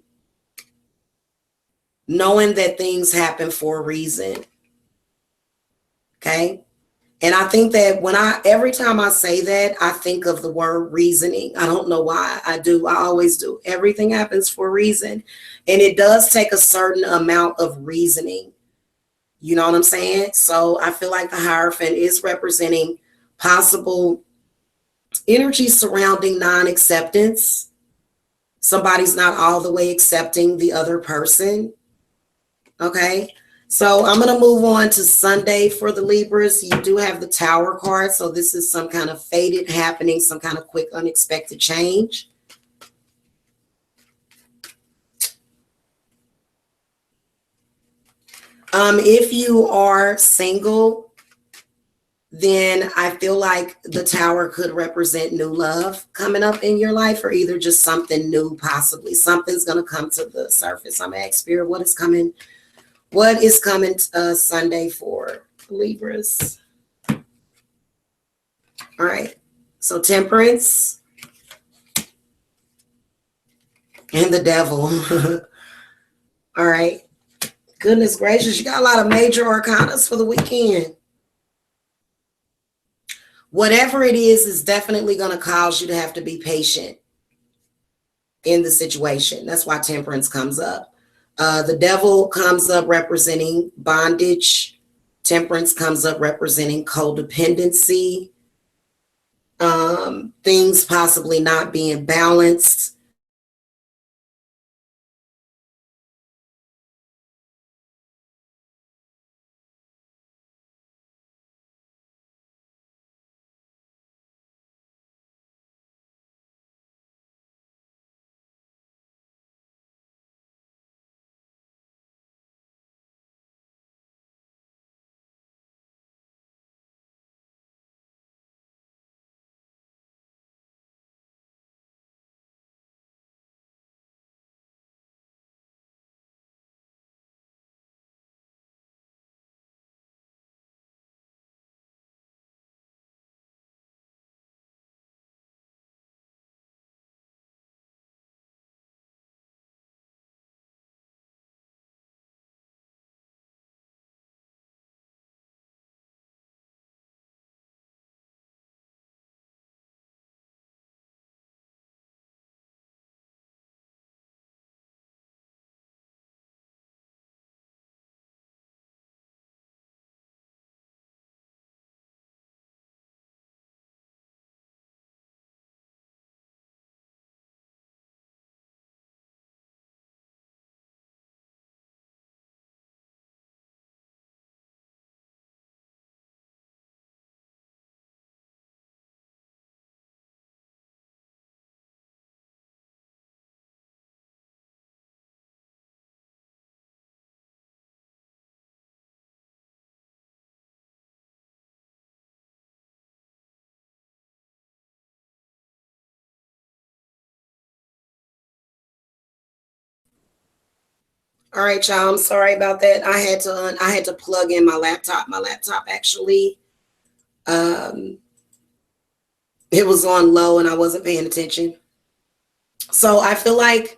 Knowing that things happen for a reason. Okay. And I think that every time I say that, I think of the word reasoning. I don't know why. I do. I always do. Everything happens for a reason. And it does take a certain amount of reasoning. You know what I'm saying? So I feel like the Hierophant is representing possible energy surrounding non-acceptance. Somebody's not all the way accepting the other person. Okay. So I'm going to move on to Sunday for the Libras. You do have the Tower card. So this is some kind of fated happening, some kind of quick, unexpected change. If you are single, then I feel like the Tower could represent new love coming up in your life, or either just something new, possibly. Something's going to come to the surface. I'm going to ask Spirit, what is coming? What is coming Sunday for Libras? All right. So Temperance and the Devil. All right. Goodness gracious. You got a lot of major arcanas for the weekend. Whatever it is definitely going to cause you to have to be patient in the situation. That's why Temperance comes up. The Devil comes up representing bondage. Temperance comes up representing codependency. Things possibly not being balanced. All right, y'all. I'm sorry about that. I had to plug in my laptop. My laptop actually, um, it was on low and I wasn't paying attention. So I feel like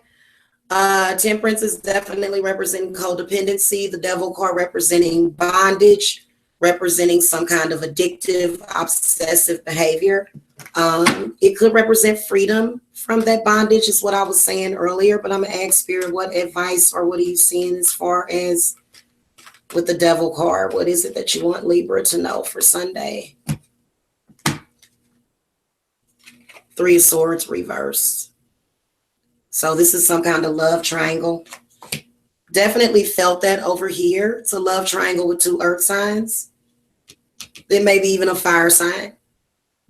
temperance is definitely representing codependency. The devil card representing bondage, representing some kind of addictive, obsessive behavior. It could represent freedom from that bondage, is what I was saying earlier. But I'm gonna ask Spirit, what advice or what are you seeing as far as with the devil card? What is it that you want Libra to know for Sunday? Three of Swords reversed. So this is some kind of love triangle. Definitely felt that over here. It's a love triangle with two earth signs. Then maybe even a fire sign.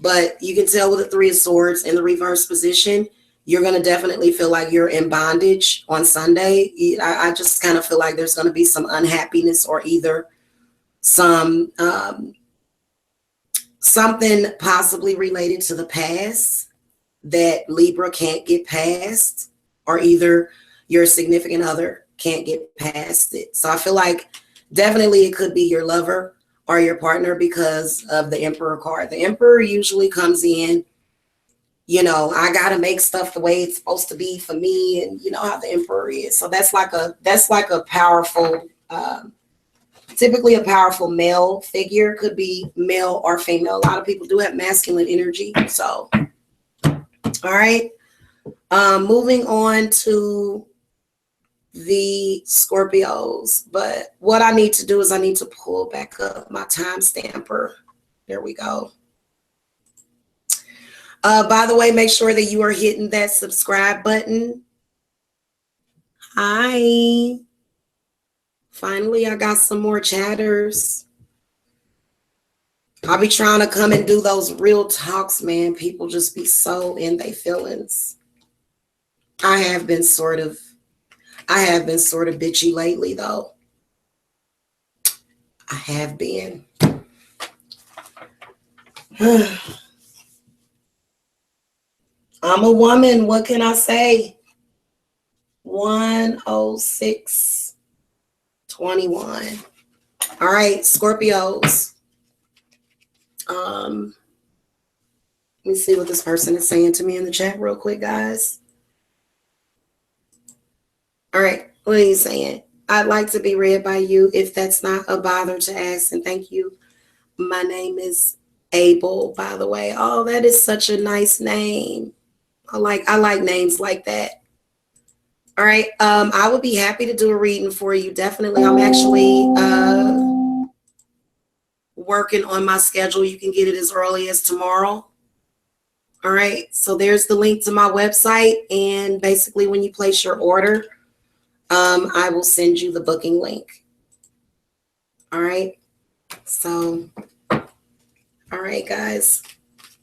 But you can tell with the Three of Swords in the reverse position, you're going to definitely feel like you're in bondage on Sunday. I just kind of feel like there's going to be some unhappiness or either some something possibly related to the past that Libra can't get past, or either your significant other can't get past it. So I feel like definitely it could be your lover or your partner because of the Emperor card. The Emperor usually comes in, you know, I got to make stuff the way it's supposed to be for me. And you know how the Emperor is. So that's like a powerful, typically a powerful male figure. Could be male or female. A lot of people do have masculine energy. So, all right. Moving on to the Scorpios, but what I need to do is I need to pull back up my time stamper. There we go. By the way, make sure that you are hitting that subscribe button. Hi. Finally, I got some more chatters. I'll be trying to come and do those real talks, man. People just be so in their feelings. I have been sort of bitchy lately, though. I have been. I'm a woman. What can I say? 10621. All right, Scorpios. Let me see what this person is saying to me in the chat real quick, guys. All right, what are you saying? I'd like to be read by you if that's not a bother to ask. And thank you. My name is Abel, by the way. Oh, that is such a nice name. I like names like that. All right. I would be happy to do a reading for you. Definitely. I'm actually working on my schedule. You can get it as early as tomorrow. All right. So there's the link to my website. And basically when you place your order, I will send you the booking link. All right. So, all right, guys.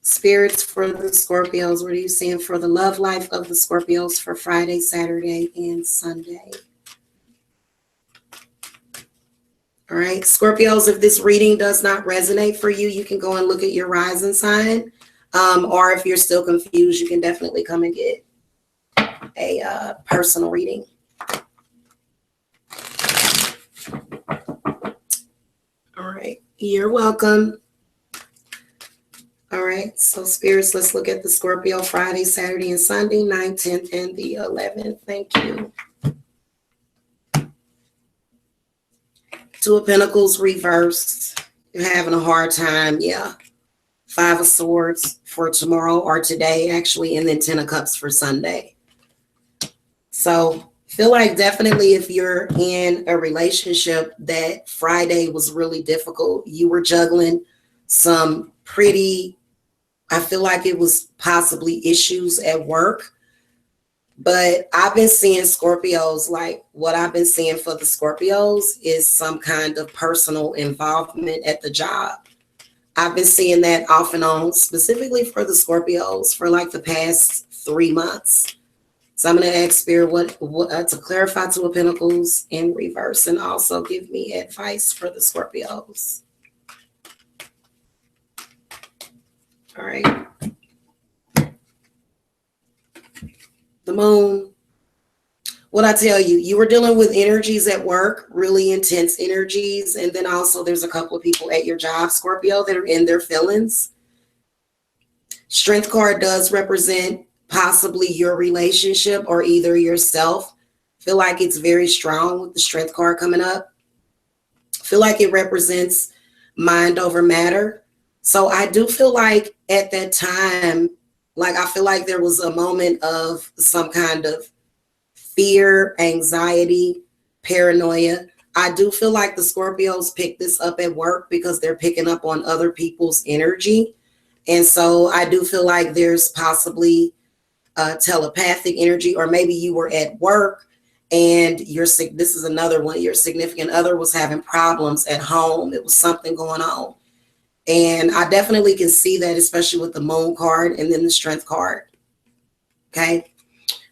Spirits for the Scorpios. What are you seeing for the love life of the Scorpios for Friday, Saturday, and Sunday? All right, Scorpios, if this reading does not resonate for you, you can go and look at your rising sign. Or if you're still confused, you can definitely come and get a personal reading. All right, you're welcome. All right, so spirits, let's look at the Scorpio Friday, Saturday, and Sunday, 9th, 10th, and the 11th. Thank you. Two of Pentacles reversed. You're having a hard time, yeah. Five of Swords for tomorrow or today, actually, and then 10 of Cups for Sunday. So feel like definitely if you're in a relationship that Friday was really difficult, you were juggling some pretty, I feel like it was possibly issues at work. But I've been seeing Scorpios, like what I've been seeing for the Scorpios is some kind of personal involvement at the job. I've been seeing that off and on, specifically for the Scorpios for like the past 3 months. So I'm going to ask Spirit what to clarify Two of Pentacles in reverse and also give me advice for the Scorpios. All right. The Moon. what I tell you, you were dealing with energies at work, really intense energies. And then also there's a couple of people at your job, Scorpio, that are in their feelings. Strength card does represent possibly your relationship or either yourself. Feel like it's very strong with the strength card coming up. Feel like it represents mind over matter. So I do feel like at that time, like I feel like there was a moment of some kind of fear, anxiety, paranoia. I do feel like the Scorpios pick this up at work because they're picking up on other people's energy. And so I do feel like there's possibly telepathic energy, or maybe you were at work and this is another one, your significant other was having problems at home. It was something going on. And I definitely can see that, especially with the moon card and then the strength card. Okay.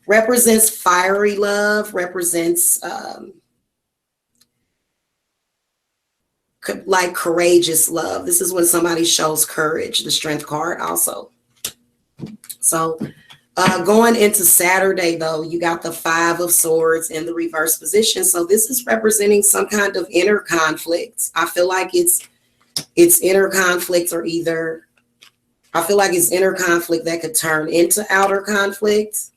Represents fiery love, represents like courageous love. This is when somebody shows courage, the strength card also. So going into Saturday, though, you got the 5 of Swords in the reverse position. So this is representing some kind of inner conflict. I feel like it's inner conflict, or either I feel like it's inner conflict that could turn into outer conflict.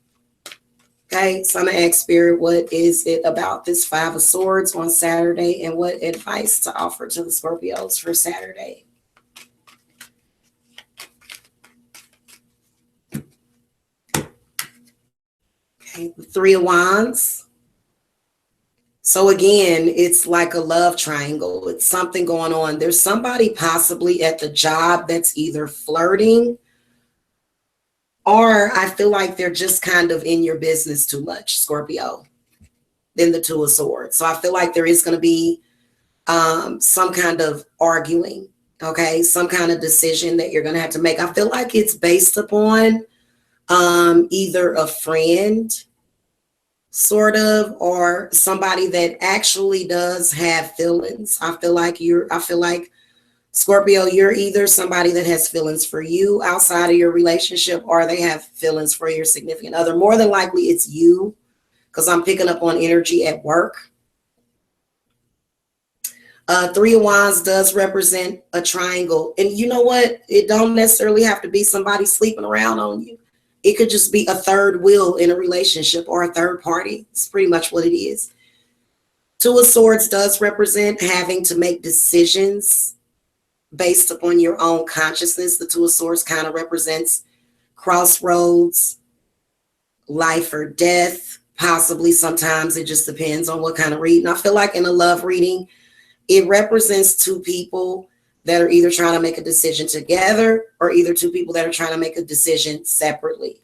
Okay, so I'm going to ask Spirit, what is it about this 5 of Swords on Saturday, and what advice to offer to the Scorpios for Saturday? Okay, the 3 of Wands. So again, it's like a love triangle. It's something going on. There's somebody possibly at the job that's either flirting, or I feel like they're just kind of in your business too much, Scorpio. Then the 2 of Swords. So I feel like there is going to be some kind of arguing, okay? Some kind of decision that you're going to have to make. I feel like it's based upon either a friend, sort of, or somebody that actually does have feelings. I feel like Scorpio, you're either somebody that has feelings for you outside of your relationship, or they have feelings for your significant other. More than likely it's you, because I'm picking up on energy at work. 3 of Wands does represent a triangle. And you know what? It don't necessarily have to be somebody sleeping around on you. It could just be a third wheel in a relationship, or a third party. It's pretty much what it is. 2 of Swords does represent having to make decisions based upon your own consciousness. The 2 of Swords kind of represents crossroads, life or death. Possibly sometimes it just depends on what kind of reading. I feel like in a love reading, it represents 2 people that are either trying to make a decision together, or either 2 people that are trying to make a decision separately.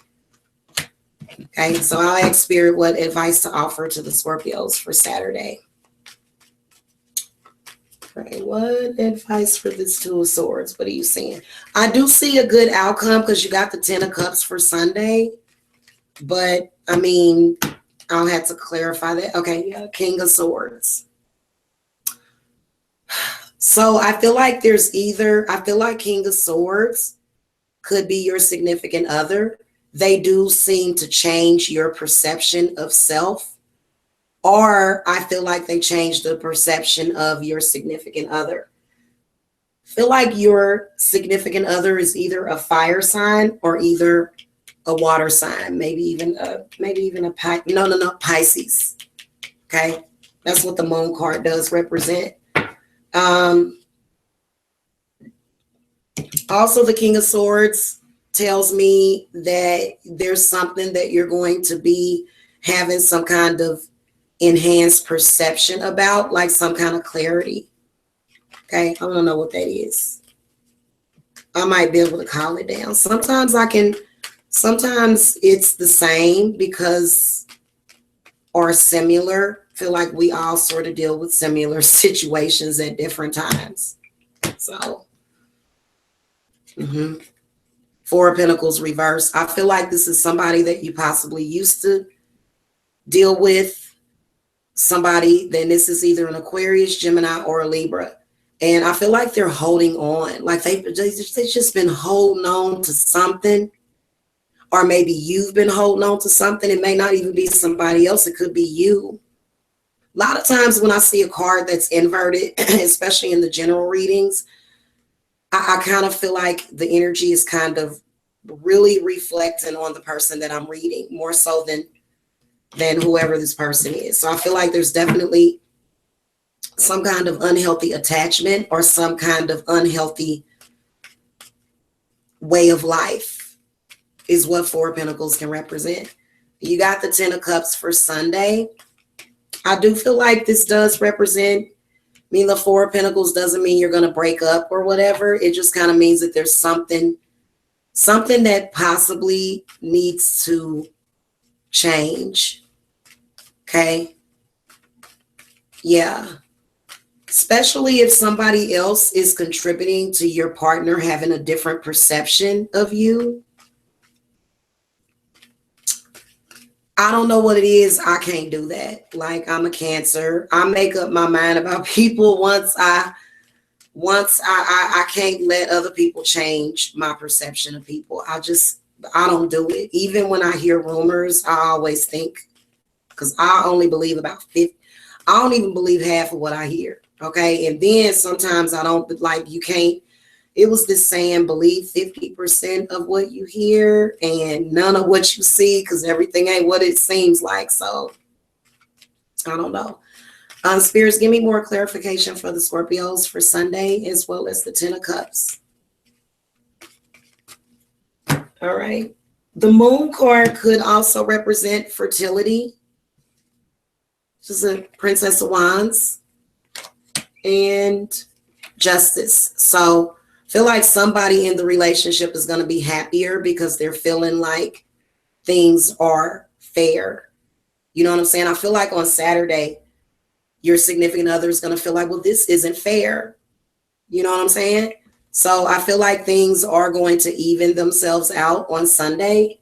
Okay, so I'll ask Spirit what advice to offer to the Scorpios for Saturday. Okay, what advice for this 2 of Swords? What are you seeing? I do see a good outcome because you got the 10 of Cups for Sunday. But, I mean, I'll have to clarify that. Okay, yeah, King of Swords. So I feel like King of Swords could be your significant other. They do seem to change your perception of self, or I feel like they change the perception of your significant other. I feel like your significant other is either a fire sign or either a water sign, maybe even a Pisces. Okay, that's what the moon card does represent. Also, the King of Swords tells me that there's something that you're going to be having some kind of enhanced perception about, like some kind of clarity. Okay, I don't know what that is. I might be able to call it down. Sometimes it's the same because, or similar. I feel like we all sort of deal with similar situations at different times. So, 4 of Pentacles reverse. I feel like this is somebody that you possibly used to deal with. Somebody, then this is either an Aquarius, Gemini, or a Libra. And I feel like they're holding on. Like they've just been holding on to something. or maybe you've been holding on to something. It may not even be somebody else. It could be you. A lot of times when I see a card that's inverted, especially in the general readings, I kind of feel like the energy is kind of really reflecting on the person that I'm reading more so than whoever this person is. So I feel like there's definitely some kind of unhealthy attachment or some kind of unhealthy way of life is what Four of Pentacles can represent. You got the Ten of Cups for Sunday. I do feel like this does represent, I mean, the Four of Pentacles doesn't mean you're going to break up or whatever. It just kind of means that there's something that possibly needs to change. Okay. Yeah. Especially if somebody else is contributing to your partner having a different perception of you. I don't know what it is. I can't do that. Like, I'm a Cancer. I make up my mind about people once I can't let other people change my perception of people. I don't do it. Even when I hear rumors, I always think, because I only believe about 50. I don't even believe half of what I hear. Okay. And then sometimes I don't, like, you can't, it was this saying, believe 50% of what you hear and none of what you see, because everything ain't what it seems like. So I don't know. Spirits, give me more clarification for the Scorpios for Sunday, as well as the Ten of Cups. All right. The Moon card could also represent fertility. This is a Princess of Wands and Justice. So I feel like somebody in the relationship is going to be happier because they're feeling like things are fair. You know what I'm saying? I feel like on Saturday, your significant other is going to feel like, well, this isn't fair. You know what I'm saying? So I feel like things are going to even themselves out on Sunday.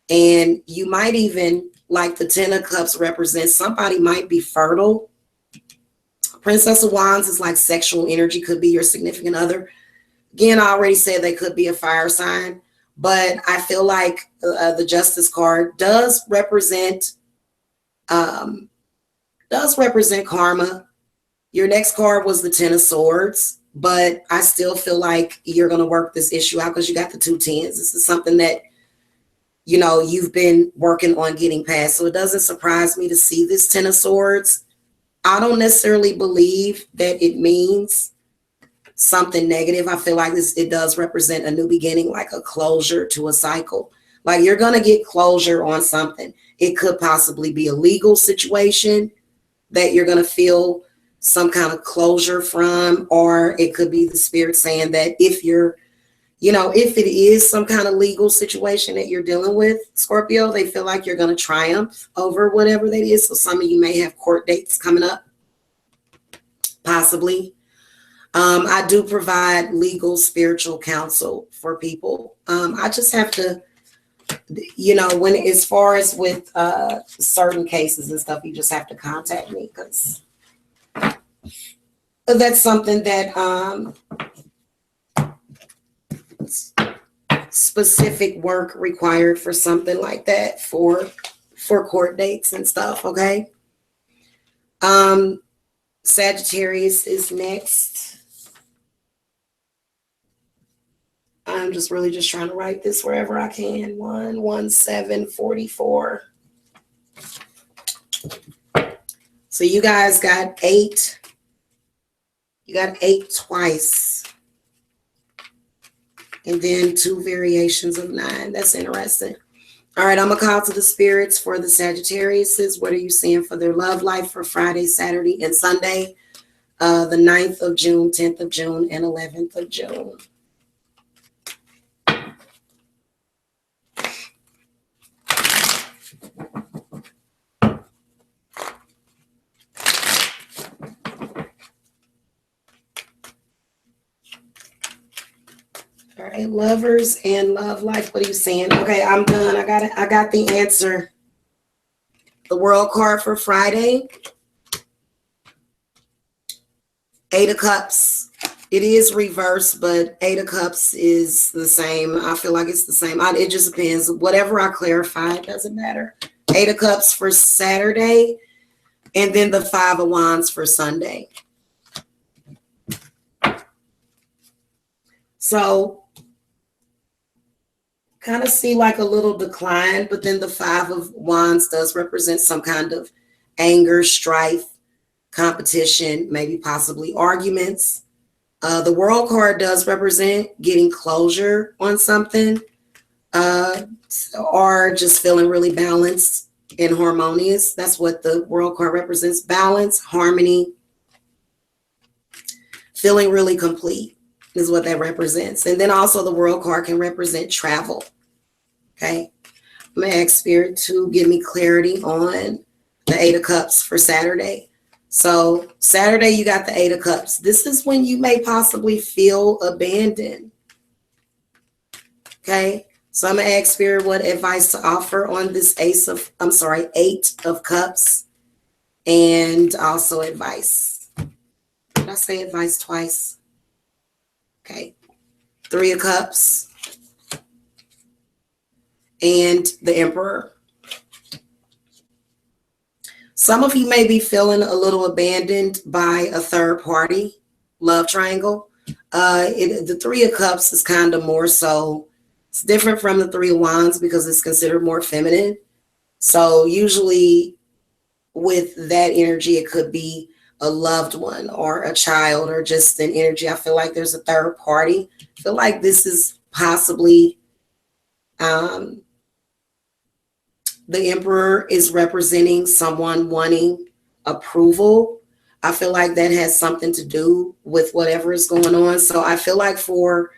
And you might even, like the Ten of Cups represents, somebody might be fertile. Princess of Wands is like sexual energy, could be your significant other. Again, I already said they could be a fire sign, but I feel like the Justice card does represent karma. Your next card was the Ten of Swords, but I still feel like you're going to work this issue out because you got the two tens. This is something that, you know, you've been working on getting past. So it doesn't surprise me to see this Ten of Swords. I don't necessarily believe that it means something negative. I feel like it does represent a new beginning, like a closure to a cycle. Like, you're going to get closure on something. It could possibly be a legal situation that you're going to feel some kind of closure from, or it could be the spirit saying that if you're, you know, if it is some kind of legal situation that you're dealing with, Scorpio, they feel like you're going to triumph over whatever that is. So some of you may have court dates coming up, possibly. I do provide legal spiritual counsel for people. I just have to, you know, when, as far as with certain cases and stuff, you just have to contact me because that's something that specific work required for something like that, for court dates and stuff. Okay. Sagittarius is next. I'm just really just trying to write this wherever I can. 11744. So you guys got 8. You got 8 twice. And then 2 variations of 9. That's interesting. All right, I'm going to call to the spirits for the Sagittariuses. What are you seeing for their love life for Friday, Saturday, and Sunday? The 9th of June, 10th of June, and 11th of June. All right, lovers and love life. What are you saying? Okay, I'm done. I got it. I got the answer. The World card for Friday. 8 of Cups. It is reversed, but Eight of Cups is the same. I feel like it's the same. It just depends. Whatever I clarify, it doesn't matter. Eight of Cups for Saturday, and then the Five of Wands for Sunday. So kind of see like a little decline, but then the Five of Wands does represent some kind of anger, strife, competition, maybe possibly arguments. The World card does represent getting closure on something, or just feeling really balanced and harmonious. That's what the World card represents: balance, harmony, feeling really complete is what that represents. And then also the World card can represent travel. Okay, I'm gonna ask Spirit to give me clarity on the Eight of Cups for Saturday. So Saturday, you got the Eight of Cups. This is when you may possibly feel abandoned. Okay, so I'm gonna ask Spirit what advice to offer on this Eight of Cups, and also advice. Did I say advice twice? Okay, Three of Cups and the Emperor. Some of you may be feeling a little abandoned by a third party love triangle. The Three of Cups is kind of more so, it's different from the Three of Wands because it's considered more feminine. So usually with that energy, it could be a loved one or a child or just an energy. I feel like there's a third party. I feel like this is possibly the Emperor is representing someone wanting approval. I feel like that has something to do with whatever is going on. So I feel like for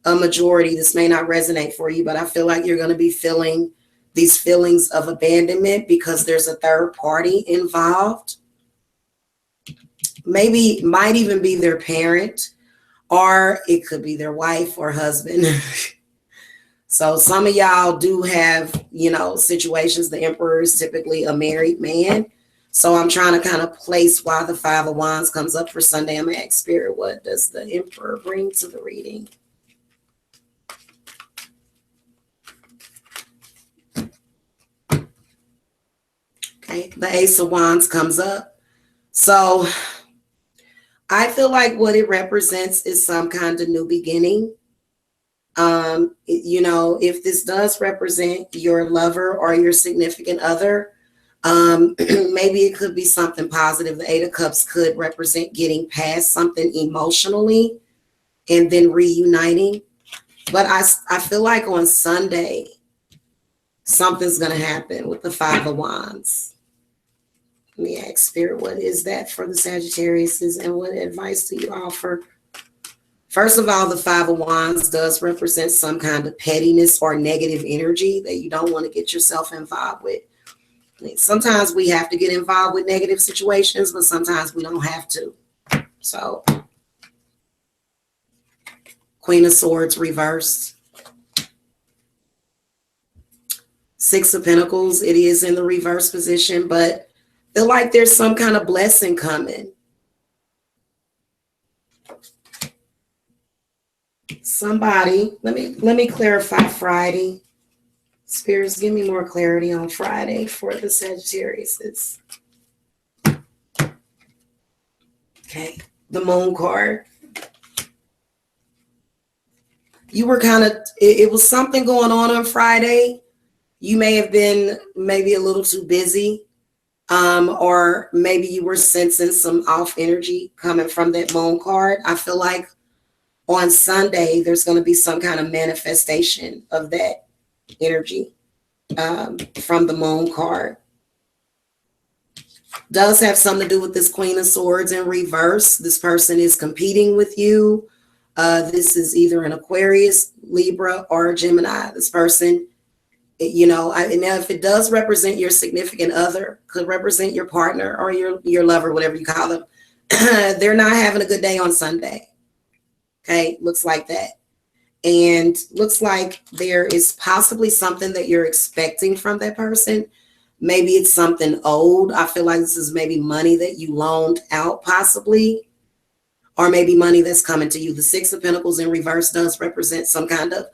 a majority, this may not resonate for you, but I feel like you're going to be feeling these feelings of abandonment because there's a third party involved. Maybe might even be their parent, or it could be their wife or husband. So some of y'all do have, situations. The Emperor is typically a married man. So I'm trying to kind of place why the Five of Wands comes up for Sunday. I'm going to ask Spirit, what does the Emperor bring to the reading? Okay, the Ace of Wands comes up. So I feel like what it represents is some kind of new beginning. If this does represent your lover or your significant other, maybe it could be something positive. The Eight of Cups could represent getting past something emotionally and then reuniting. But I feel like on Sunday, something's going to happen with the Five of Wands. Let me ask Spirit, what is that for the Sagittariuses, and what advice do you offer? First of all, the Five of Wands does represent some kind of pettiness or negative energy that you don't want to get yourself involved with. Sometimes we have to get involved with negative situations, but sometimes we don't have to. So, Queen of Swords reversed. Six of Pentacles, it is in the reverse position, but I feel like there's some kind of blessing coming. Somebody, let me clarify Friday. Spirits, give me more clarity on Friday for the Sagittarius. Okay, the Moon card. You were it was something going on Friday. You may have been maybe a little too busy, or maybe you were sensing some off energy coming from that Moon card. I feel like on Sunday, there's going to be some kind of manifestation of that energy from the Moon card. Does have something to do with this Queen of Swords in reverse. This person is competing with you. This is either an Aquarius, Libra, or a Gemini. This person, now if it does represent your significant other, could represent your partner or your lover, whatever you call them, they're not having a good day on Sunday. Okay, looks like that. And looks like there is possibly something that you're expecting from that person. Maybe it's something old. I feel like this is maybe money that you loaned out possibly. or maybe money that's coming to you. The Six of Pentacles in reverse does represent some kind of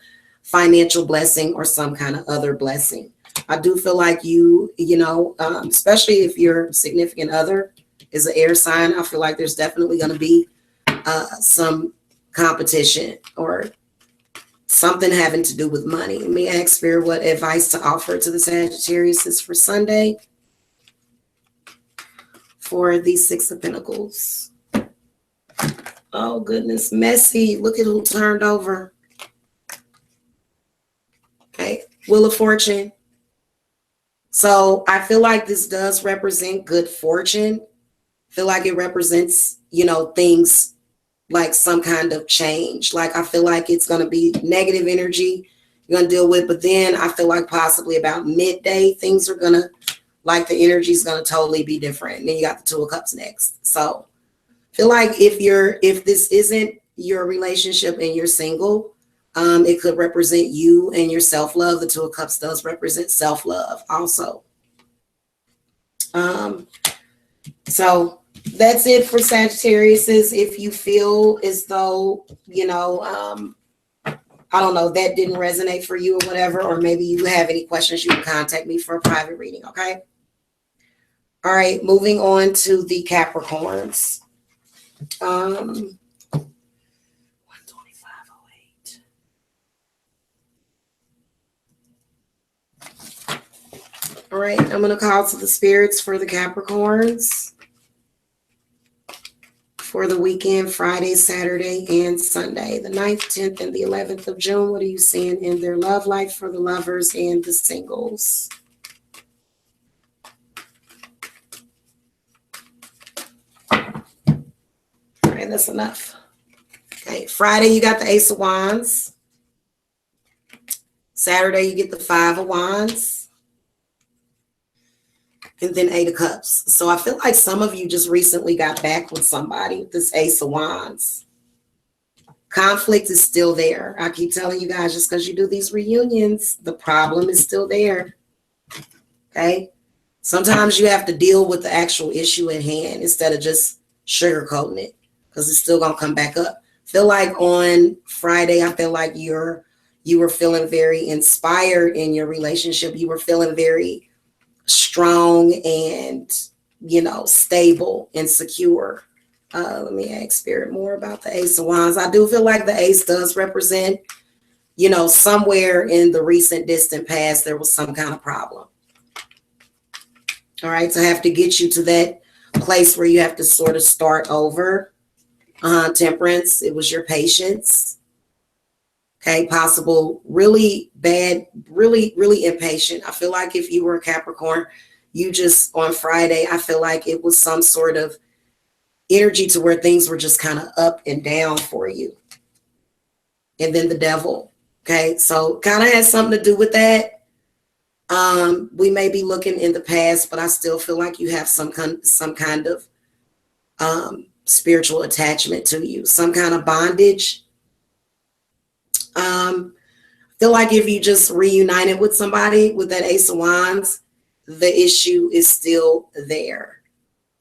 financial blessing or some kind of other blessing. I do feel like you know, especially if your significant other is an air sign, I feel like there's definitely going to be some competition or something having to do with money. Let me ask Spirit what advice to offer to the Sagittarius is for Sunday for these Six of Pentacles. Oh, goodness. Messy. Look at who turned over. Okay. Wheel of Fortune. So I feel like this does represent good fortune. I feel like it represents, you know, things like some kind of change. Like I feel like it's going to be negative energy you're going to deal with. But then I feel like possibly about midday, things are going to, like the energy is going to totally be different. And then you got the Two of Cups next. So I feel like if this isn't your relationship and you're single, it could represent you and your self-love. The Two of Cups does represent self-love also. So that's it for Sagittarius. If you feel as though, you know, I don't know, that didn't resonate for you or whatever, or maybe you have any questions, you can contact me for a private reading, okay? All right, moving on to the Capricorns. 125.08. All right, I'm going to call to the spirits for the Capricorns for the weekend, Friday, Saturday, and Sunday, the 9th, 10th, and the 11th of June. What are you seeing in their love life for the lovers and the singles? All right, that's enough. Okay, Friday, you got the Ace of Wands. Saturday, you get the Five of Wands. And then Eight of Cups. So I feel like some of you just recently got back with somebody with this Ace of Wands. Conflict is still there. I keep telling you guys, just because you do these reunions, the problem is still there. Okay? Sometimes you have to deal with the actual issue at hand instead of just sugarcoating it, because it's still going to come back up. Feel like on Friday, I feel like you were feeling very inspired in your relationship. You were feeling very strong and, you know, stable and secure. Let me ask Spirit more about the Ace of Wands. I do feel like the Ace does represent, you know, somewhere in the recent distant past, there was some kind of problem. All right. So I have to get you to that place where you have to sort of start over. Temperance. It was your patience. Okay, possible, really bad, really, really impatient. I feel like if you were a Capricorn, you just on Friday, I feel like it was some sort of energy to where things were just kind of up and down for you. And then the Devil. Okay, so kind of has something to do with that. We may be looking in the past, but I still feel like you have some kind of spiritual attachment to you, some kind of bondage. Feel like if you just reunited with somebody with that Ace of Wands, the issue is still there.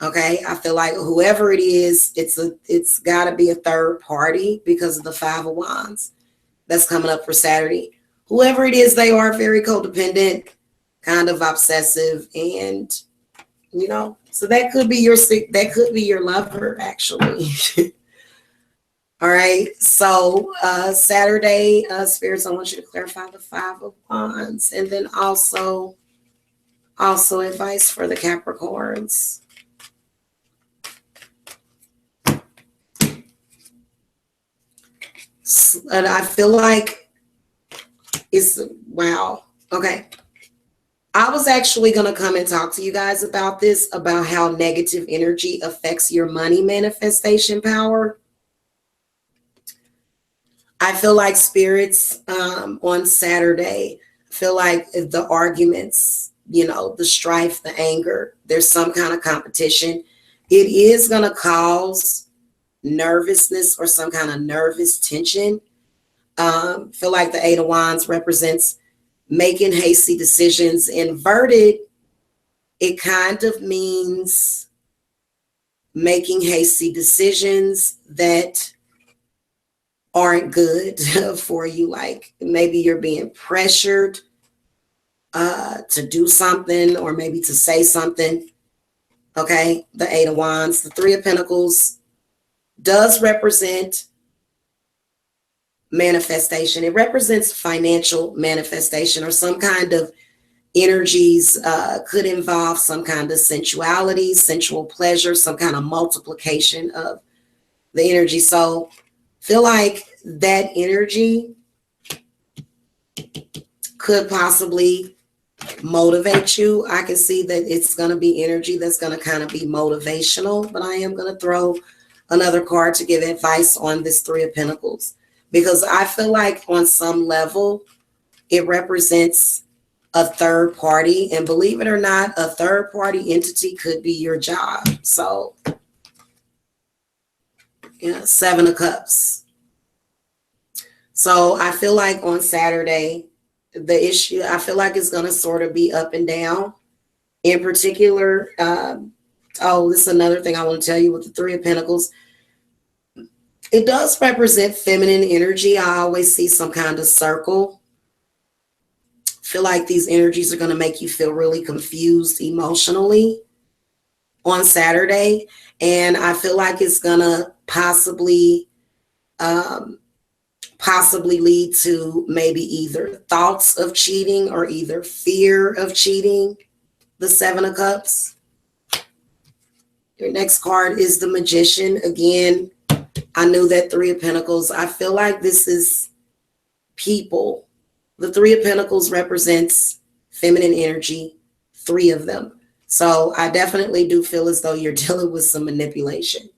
Okay, I feel like whoever it is, it's got to be a third party because of the Five of Wands that's coming up for Saturday. Whoever it is, they are very codependent, kind of obsessive, and you know, so that could be your lover actually. All right, so Saturday, spirits, I want you to clarify the Five of Wands, and then also advice for the Capricorns. And I feel like it's, wow, okay. I was actually going to come and talk to you guys about this, about how negative energy affects your money manifestation power. I feel like spirits on Saturday, feel like the arguments, you know, the strife, the anger, there's some kind of competition. It is going to cause nervousness or some kind of nervous tension. Feel like the Eight of Wands represents making hasty decisions. Inverted, it kind of means making hasty decisions that aren't good for you. Like maybe you're being pressured to do something or maybe to say something. Okay, the Eight of Wands, the Three of Pentacles does represent manifestation. It represents financial manifestation or some kind of energies, could involve some kind of sensuality, sensual pleasure, some kind of multiplication of the energy. So feel like that energy could possibly motivate you. I can see that it's going to be energy that's going to kind of be motivational, but I am going to throw another card to give advice on this Three of Pentacles, because I feel like on some level it represents a third party, and believe it or not, a third party entity could be your job. So yeah, Seven of Cups. So I feel like on Saturday, the issue, I feel like it's going to sort of be up and down. In particular, oh, this is another thing I want to tell you with the Three of Pentacles. It does represent feminine energy. I always see some kind of circle. Feel like these energies are going to make you feel really confused emotionally on Saturday. And I feel like it's going to possibly lead to maybe either thoughts of cheating or either fear of cheating. The Seven of Cups. Your next card is the Magician. Again, I knew that Three of Pentacles. I feel like this is people. The Three of Pentacles represents feminine energy, three of them. So I definitely do feel as though you're dealing with some manipulation.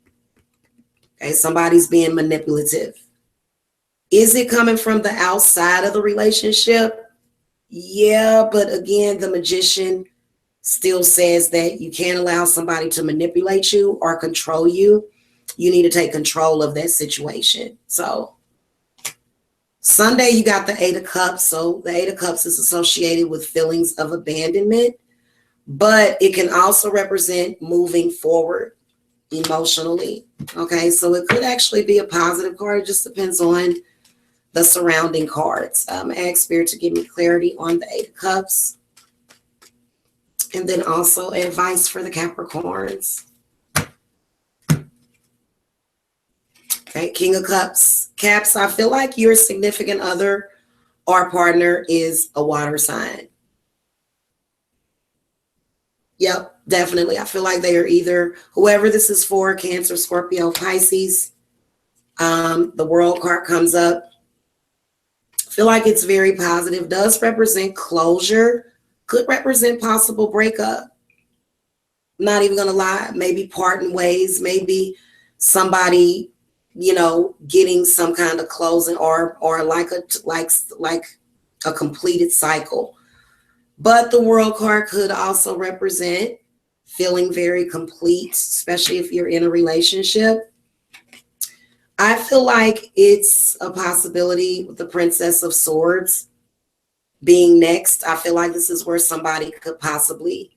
Okay, somebody's being manipulative. Is it coming from the outside of the relationship? Yeah, but again, the Magician still says that you can't allow somebody to manipulate you or control you. You need to take control of that situation. So Sunday, you got the Eight of Cups. So the Eight of Cups is associated with feelings of abandonment, but it can also represent moving forward emotionally. Okay, so it could actually be a positive card. It just depends on the surrounding cards. Ask Spirit to give me clarity on the Eight of Cups. And then also advice for the Capricorns. Okay, King of Cups. Caps, I feel like your significant other or partner is a water sign. Yep, definitely. I feel like they are either, whoever this is for, Cancer, Scorpio, Pisces. The World card comes up. I feel like it's very positive. Does represent closure. Could represent possible breakup. Not even gonna lie, maybe parting ways, maybe somebody, you know, getting some kind of closing or like a completed cycle. But the World card could also represent feeling very complete, especially if you're in a relationship. I feel like it's a possibility with the Princess of Swords being next. I feel like this is where somebody could possibly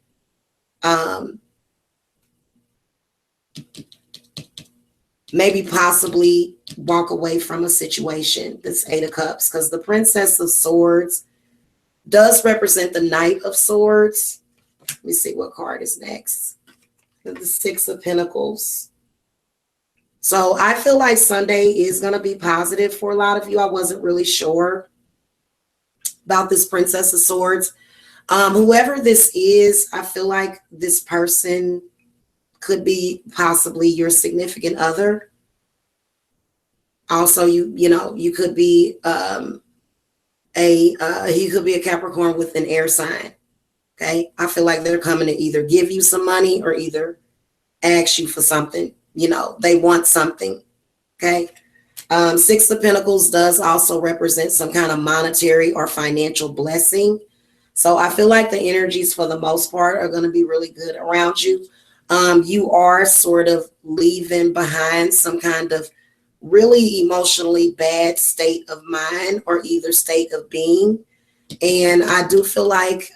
maybe possibly walk away from a situation, this Eight of Cups, because the Princess of Swords does represent the Knight of Swords. Let me see what card is next. The Six of Pentacles. So I feel like Sunday is going to be positive for a lot of you. I wasn't really sure about this Princess of Swords. Whoever this is, I feel like this person could be possibly your significant other. Also, you could be he could be a Capricorn with an air sign. Okay, I feel like they're coming to either give you some money or either ask you for something. You know, they want something. Okay. Six of Pentacles does also represent some kind of monetary or financial blessing. So I feel like the energies for the most part are going to be really good around you. You are sort of leaving behind some kind of really emotionally bad state of mind or either state of being. And I do feel like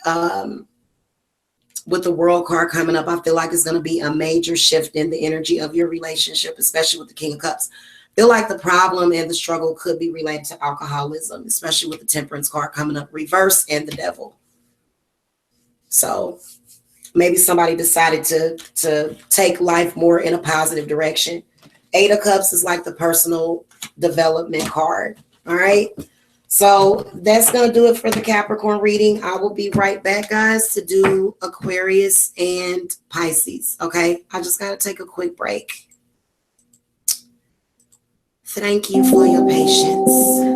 with the World card coming up, I feel like it's going to be a major shift in the energy of your relationship, especially with the King of Cups. I feel like the problem and the struggle could be related to alcoholism, especially with the Temperance card coming up reverse and the Devil. So maybe somebody decided to take life more in a positive direction. 8 of Cups is like the personal development card. All right. So that's going to do it for the Capricorn reading. I will be right back, guys, to do Aquarius and Pisces. Okay. I just got to take a quick break. Thank you for your patience.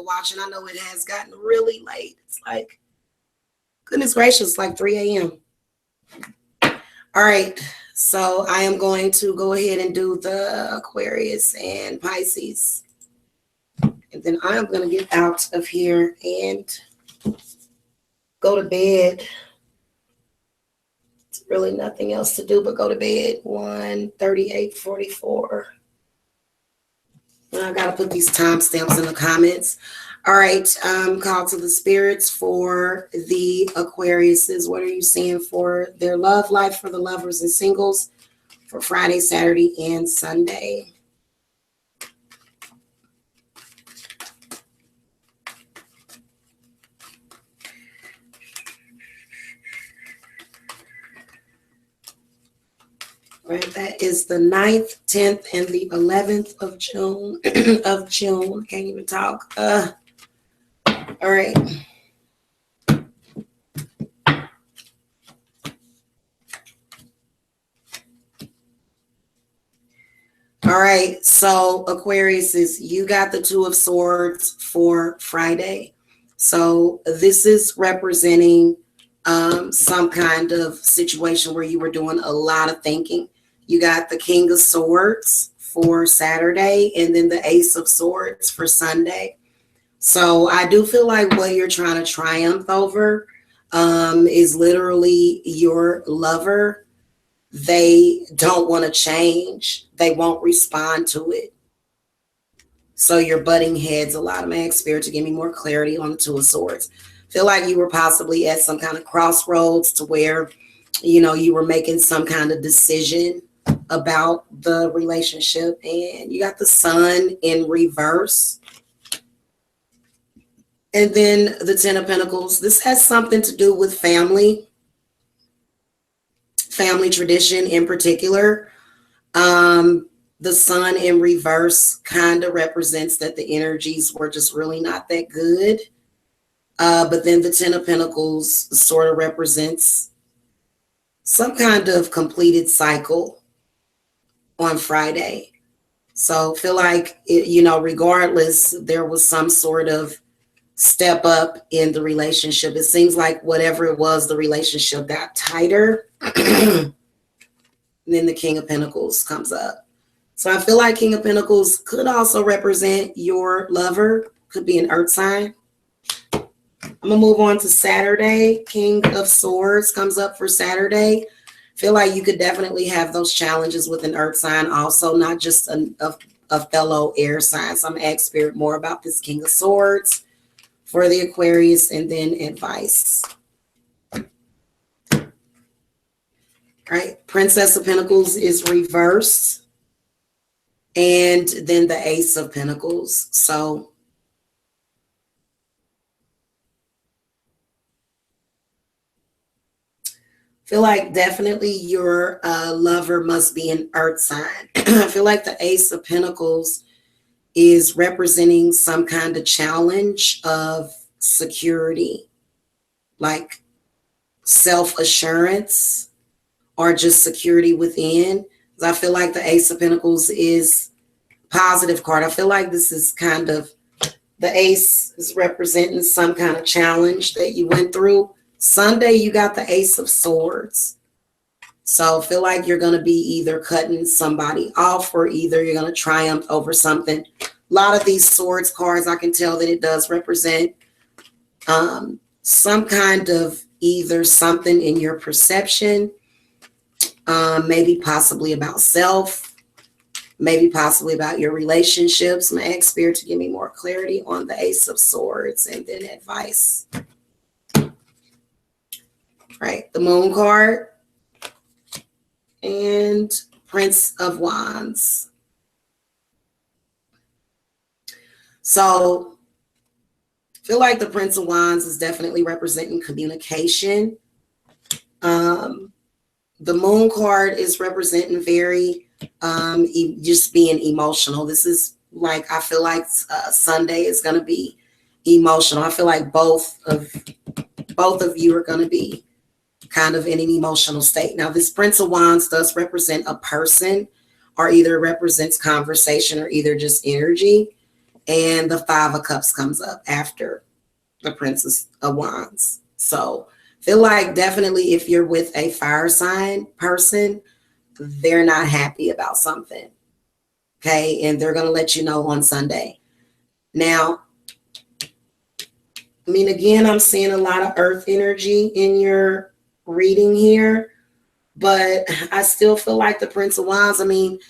Watching. I know it has gotten really late. It's like, goodness gracious, like 3 a.m. All right. So I am going to go ahead and do the Aquarius and Pisces. And then I'm going to get out of here and go to bed. It's really nothing else to do but go to bed. 1:38:44. I got to put these timestamps in the comments. All right. Call to the spirits for the Aquariuses. What are you seeing for their love life, for the lovers and singles, for Friday, Saturday, and Sunday? Right, that is the 9th, 10th, and the 11th of June. Of June. Can't even talk. All right. All right. So Aquarius is, you got the Two of Swords for Friday. So this is representing some kind of situation where you were doing a lot of thinking. You got the King of Swords for Saturday and then the Ace of Swords for Sunday. So I do feel like what you're trying to triumph over is literally your lover. They don't want to change. They won't respond to it. So you're butting heads a lot. I'm asking Spirit to give me more clarity on the Two of Swords. Feel like you were possibly at some kind of crossroads to where, you were making some kind of decision about the relationship, and you got the Sun in reverse. And then the Ten of Pentacles. This has something to do with family tradition in particular. The Sun in reverse kind of represents that the energies were just really not that good. But then the Ten of Pentacles sort of represents some kind of completed cycle on Friday. So feel like, regardless, there was some sort of step up in the relationship. It seems like whatever it was, the relationship got tighter. And then the King of Pentacles comes up. So I feel like King of Pentacles could also represent your lover, could be an earth sign. I'm going to move on to Saturday. King of Swords comes up for Saturday. Feel like you could definitely have those challenges with an earth sign also, not just a fellow air sign. So I'm going to ask Spirit more about this King of Swords for the Aquarius, and then advice. All right. Princess of Pentacles is reversed. And then the Ace of Pentacles. So feel like definitely your lover must be an earth sign. I feel like the Ace of Pentacles is representing some kind of challenge of security, like self-assurance or just security within. I feel like the Ace of Pentacles is positive card. I feel like this is kind of, the Ace is representing some kind of challenge that you went through. Sunday, you got the Ace of Swords. So feel like you're going to be either cutting somebody off or either you're going to triumph over something. A lot of these swords cards, I can tell that it does represent some kind of either something in your perception, maybe possibly about self, maybe possibly about your relationships. I'm going to ask Spirit to give me more clarity on the Ace of Swords and then advice. Right, the Moon card and Prince of Wands. So feel like the Prince of Wands is definitely representing communication. The Moon card is representing very just being emotional. This is like, I feel like Sunday is going to be emotional. I feel like both of you are going to be kind of in an emotional state. Now, this Prince of Wands does represent a person, or either represents conversation or either just energy. And the Five of Cups comes up after the Princess of Wands. So feel like definitely if you're with a fire sign person, they're not happy about something. Okay, and they're going to let you know on Sunday. Now, I mean, again, I'm seeing a lot of earth energy in your reading here, but I still feel like the Prince of Wands. I mean,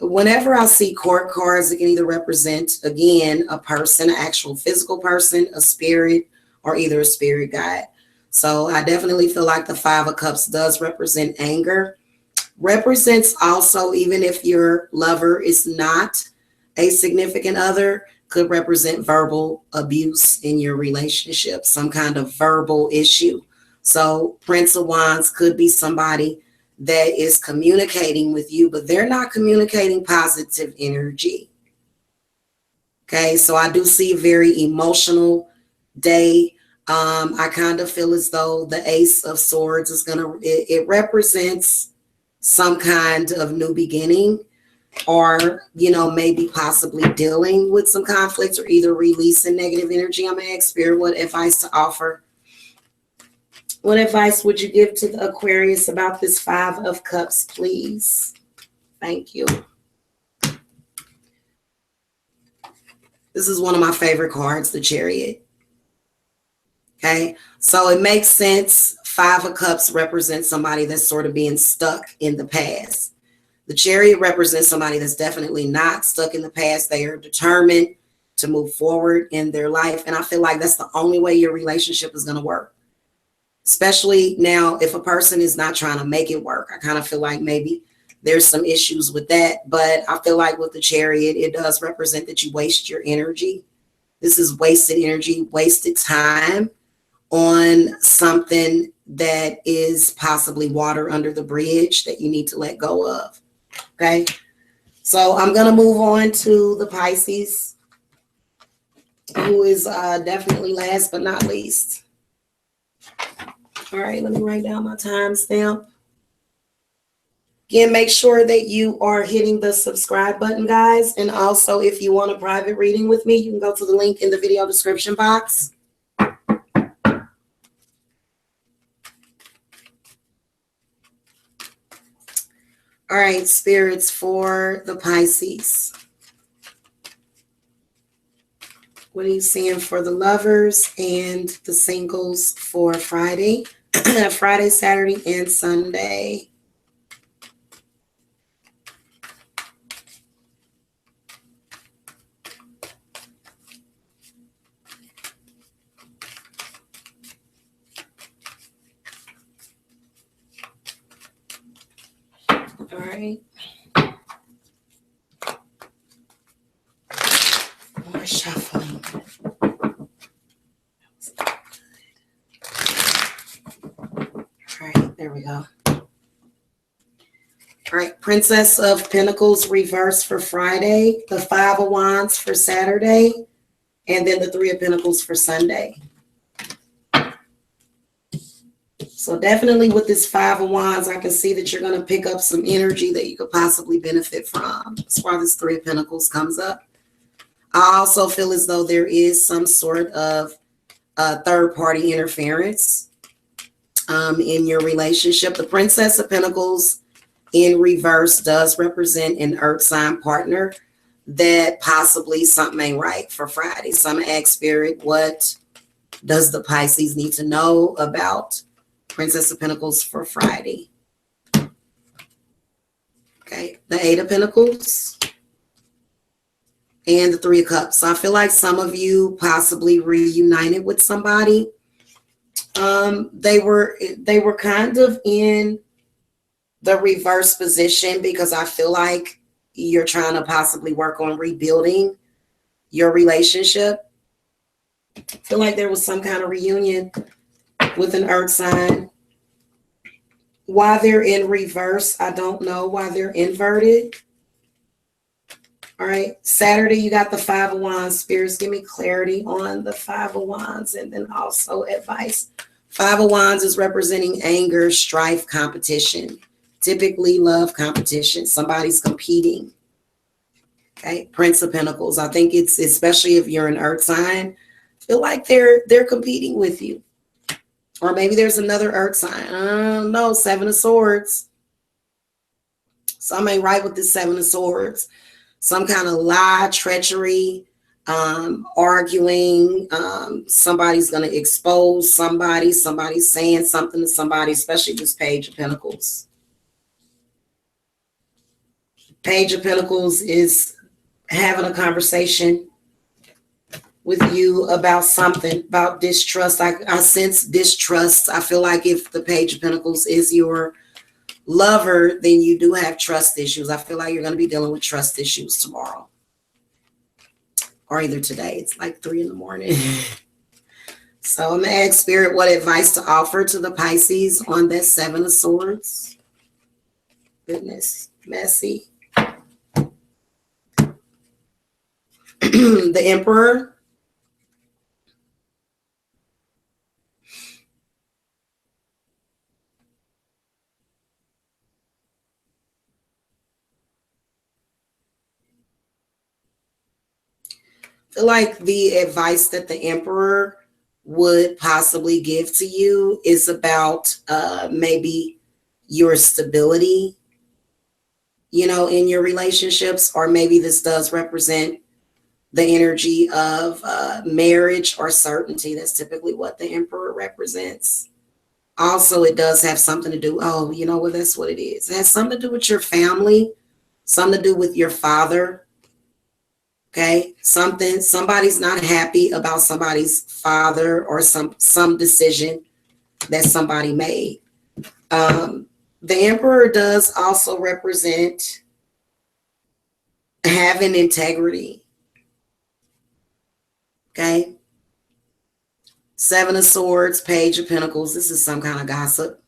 whenever I see court cards, it can either represent, again, a person, an actual physical person, a spirit, or either a spirit guide. So I definitely feel like the Five of Cups does represent anger. Represents also, even if your lover is not a significant other, could represent verbal abuse in your relationship, some kind of verbal issue. So Prince of Wands could be somebody that is communicating with you, but they're not communicating positive energy. Okay, so I do see a very emotional day. I kind of feel as though the Ace of Swords is it represents some kind of new beginning, or, you know, maybe possibly dealing with some conflicts or either releasing negative energy. I'm going to ask Spirit what advice to offer. What advice would you give to the Aquarius about this Five of Cups, please? Thank you. This is one of my favorite cards, the Chariot. Okay, so it makes sense. Five of Cups represents somebody that's sort of being stuck in the past. The Chariot represents somebody that's definitely not stuck in the past. They are determined to move forward in their life. And I feel like that's the only way your relationship is going to work. Especially now, if a person is not trying to make it work, I kind of feel like maybe there's some issues with that. But I feel like with the Chariot, it does represent that you waste your energy. This is wasted energy, wasted time on something that is possibly water under the bridge that you need to let go of. Okay, so I'm going to move on to the Pisces, who is definitely last but not least. All right, let me write down my timestamp. Again, make sure that you are hitting the subscribe button, guys. And also, if you want a private reading with me, you can go to the link in the video description box. All right, spirits for the Pisces. What are you seeing for the lovers and the singles for Friday? Friday, Saturday, and Sunday. All right. More shuffling. All right, there we go. All right, Princess of Pentacles reverse for Friday, the Five of Wands for Saturday, and then the Three of Pentacles for Sunday. So definitely with this Five of Wands, I can see that you're going to pick up some energy that you could possibly benefit from. That's why this Three of Pentacles comes up. I also feel as though there is some sort of third-party interference in your relationship. The Princess of Pentacles in reverse does represent an earth sign partner that possibly something ain't right for Friday. So I'm going to ask Spirit, what does the Pisces need to know about Princess of Pentacles for Friday? Okay, the Eight of Pentacles and the Three of Cups. So I feel like some of you possibly reunited with somebody. They were kind of in the reverse position because I feel like you're trying to possibly work on rebuilding your relationship. I feel like there was some kind of reunion with an earth sign. Why they're in reverse, I don't know. Why they're inverted. All right, Saturday, you got the Five of Wands. Spirits, give me clarity on the Five of Wands and then also advice. Five of Wands is representing anger, strife, competition. Typically love competition. Somebody's competing. Okay, Prince of Pentacles. I think it's, especially if you're an earth sign, feel like they're competing with you. Or maybe there's another earth sign. I don't know. Seven of Swords. Something ain't right with this Seven of Swords. Some kind of lie, treachery, arguing. Somebody's going to expose somebody. Somebody's saying something to somebody, especially this Page of Pentacles. Page of Pentacles is having a conversation with you about something, about distrust. I sense distrust. I feel like if the Page of Pentacles is your lover, then you do have trust issues. I feel like you're going to be dealing with trust issues tomorrow. Or either today. It's like 3 in the morning. So I'm going to ask Spirit what advice to offer to the Pisces on that Seven of Swords. Goodness, messy. The Emperor. I feel like the advice that the Emperor would possibly give to you is about maybe your stability, you know, in your relationships, or maybe this does represent the energy of marriage or certainty. That's typically what the Emperor represents. Also, it does have something to do, oh, you know what, that's what it is. It has something to do with your family, something to do with your father. Okay, somebody's not happy about somebody's father or some decision that somebody made. The Emperor does also represent having integrity. Okay. Seven of Swords, Page of Pentacles. This is some kind of gossip.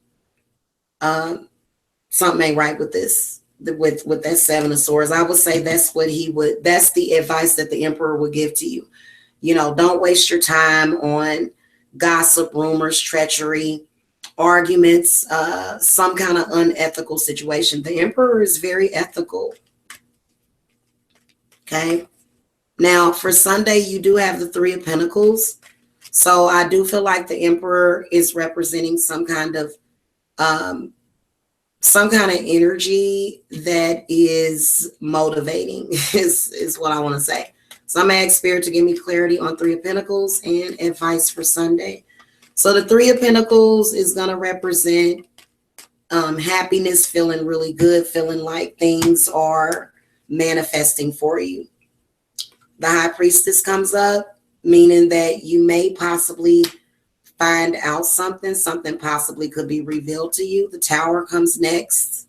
Something ain't right with this. With that Seven of Swords, I would say that's the advice that the Emperor would give to you. You know, don't waste your time on gossip, rumors, treachery, arguments, some kind of unethical situation. The Emperor is very ethical. Okay. Now for Sunday, you do have the Three of Pentacles. So I do feel like the Emperor is representing some kind of energy that is motivating is what I want to say. So I'm going to ask Spirit to give me clarity on Three of Pentacles and advice for Sunday. So the Three of Pentacles is going to represent happiness, feeling really good, feeling like things are manifesting for you. The High Priestess comes up, meaning that you may possibly find out something possibly could be revealed to you. The Tower comes next.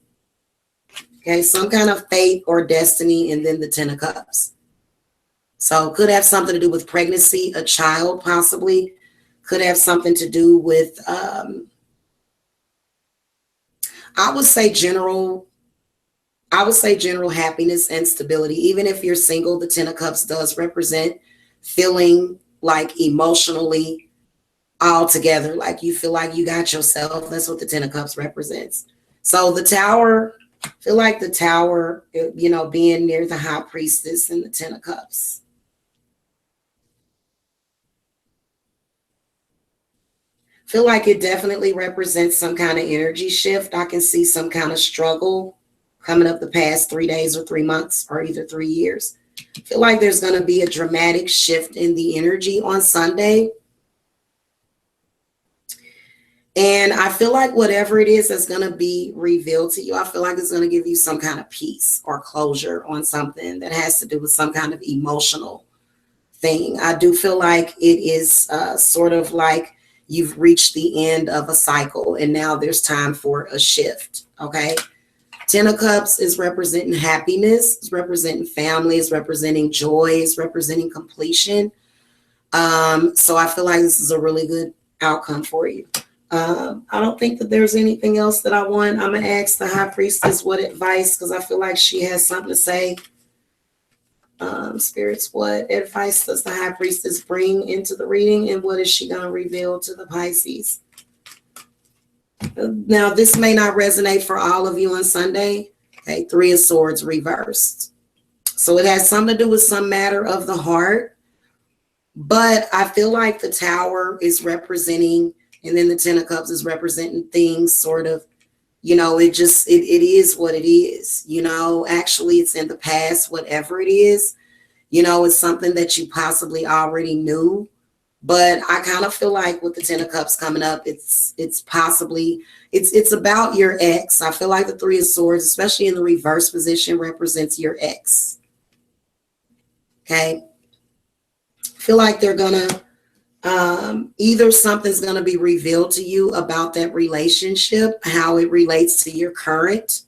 Okay, some kind of fate or destiny, and then the Ten of Cups. So could have something to do with pregnancy, a child possibly. Could have something to do with, I would say general happiness and stability. Even if you're single, the Ten of Cups does represent feeling like emotionally all together, like you feel like you got yourself. That's what the Ten of Cups represents. So the Tower, I feel like the Tower, you know, being near the High Priestess and the Ten of Cups. Feel like it definitely represents some kind of energy shift. I can see some kind of struggle coming up the past 3 days or 3 months or either 3 years. Feel like there's going to be a dramatic shift in the energy on Sunday. And I feel like whatever it is that's going to be revealed to you, I feel like it's going to give you some kind of peace or closure on something that has to do with some kind of emotional thing. I do feel like it is sort of like you've reached the end of a cycle and now there's time for a shift. Okay. Ten of Cups is representing happiness, it's representing family, it's representing joy, it's representing completion. So I feel like this is a really good outcome for you. I don't think that there's anything else that I want. I'm gonna ask the High Priestess what advice, because I feel like she has something to say. Spirits, what advice does the High Priestess bring into the reading, and what is she gonna reveal to the Pisces? Now, this may not resonate for all of you on Sunday. Okay, Three of Swords reversed. So it has something to do with some matter of the heart. But I feel like the Tower is representing, and then the Ten of Cups is representing things sort of, You know, it just, it is what it is. You know, actually it's in the past, whatever it is, you know, it's something that you possibly already knew. But I kind of feel like with the Ten of Cups coming up, it's possibly, it's about your ex. I feel like the Three of Swords, especially in the reverse position, represents your ex. Okay. I feel like they're gonna either something's gonna be revealed to you about that relationship, how it relates to your current,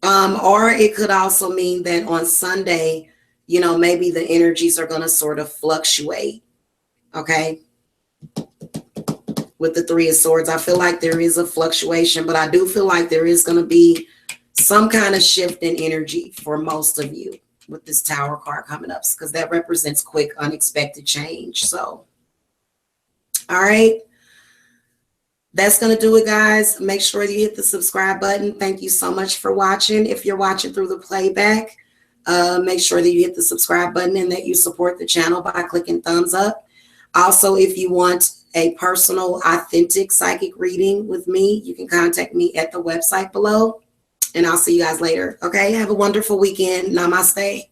or it could also mean that on Sunday, you know, maybe the energies are gonna sort of fluctuate. Okay. With the Three of Swords, I feel like there is a fluctuation, but I do feel like there is going to be some kind of shift in energy for most of you with this Tower card coming up, because that represents quick, unexpected change. So, all right. That's going to do it, guys. Make sure you hit the subscribe button. Thank you so much for watching. If you're watching through the playback, make sure that you hit the subscribe button and that you support the channel by clicking thumbs up. Also, if you want a personal, authentic psychic reading with me, you can contact me at the website below. And I'll see you guys later. Okay, have a wonderful weekend. Namaste.